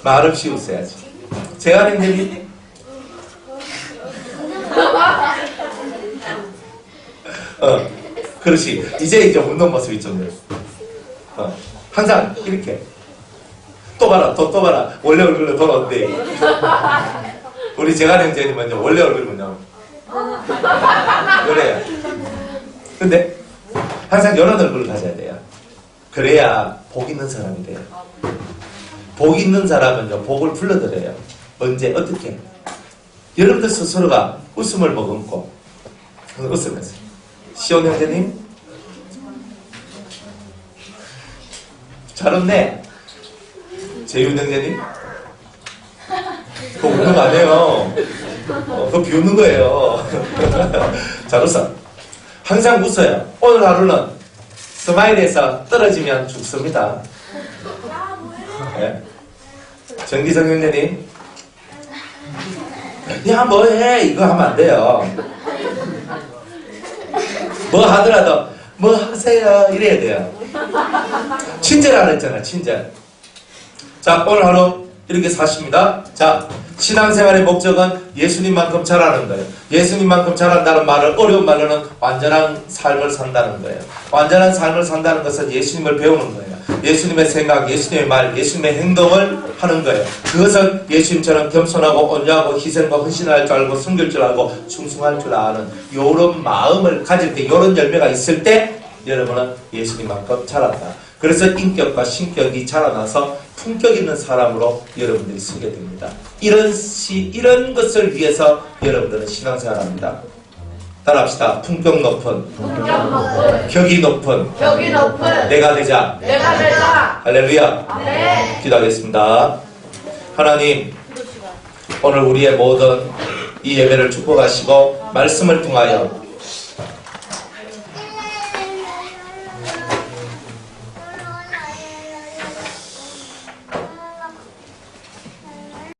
말없이 웃어야지. 제가 하는 얘기 그렇지. 이제 웃는 모습이 좀 늘었어. 항상 이렇게 또 봐라 또 봐라 원래 얼굴로 돌아온대. 우리 제가 형제님은요 원래 얼굴은요 그래요. 근데 항상 이런 얼굴을 가져야 돼요. 그래야 복 있는 사람이 돼요. 복 있는 사람은요 복을 불러들여요. 언제 어떻게 여러분들 스스로가 웃음을 머금고 웃으면서. 시온 형제님 잘 웃네. 재윤 형제님 그거 웃는 거 아니에요. 그거 비웃는 거예요. 잘 웃어. 항상 웃어요. 오늘 하루는 스마일에서 떨어지면 죽습니다. 네. 정기성 형제님 야 뭐해 이거 하면 안 돼요. 뭐 하더라도 뭐 하세요 이래야 돼요. 친절하라 했잖아. 친절. 자 오늘 하루 이렇게 사십니다. 자 신앙생활의 목적은 예수님만큼 잘하는 거예요. 예수님만큼 잘한다는 말을 어려운 말로는 완전한 삶을 산다는 거예요. 완전한 삶을 산다는 것은 예수님을 배우는 거예요. 예수님의 생각, 예수님의 말, 예수님의 행동을 하는 거예요. 그것은 예수님처럼 겸손하고 온유하고 희생과 헌신할 줄 알고 숨길 줄 알고 충성할 줄 아는 이런 마음을 가질 때, 이런 열매가 있을 때 여러분은 예수님만큼 자란다. 그래서 인격과 신격이 자라나서 품격 있는 사람으로 여러분들이 서게 됩니다. 이런 것을 위해서 여러분들은 신앙생활합니다. 따라합시다. 품격 높은, 격이 높은, 내가 되자. 할렐루야. 네. 기도하겠습니다. 하나님, 오늘 우리의 모든 이 예배를 축복하시고 말씀을 통하여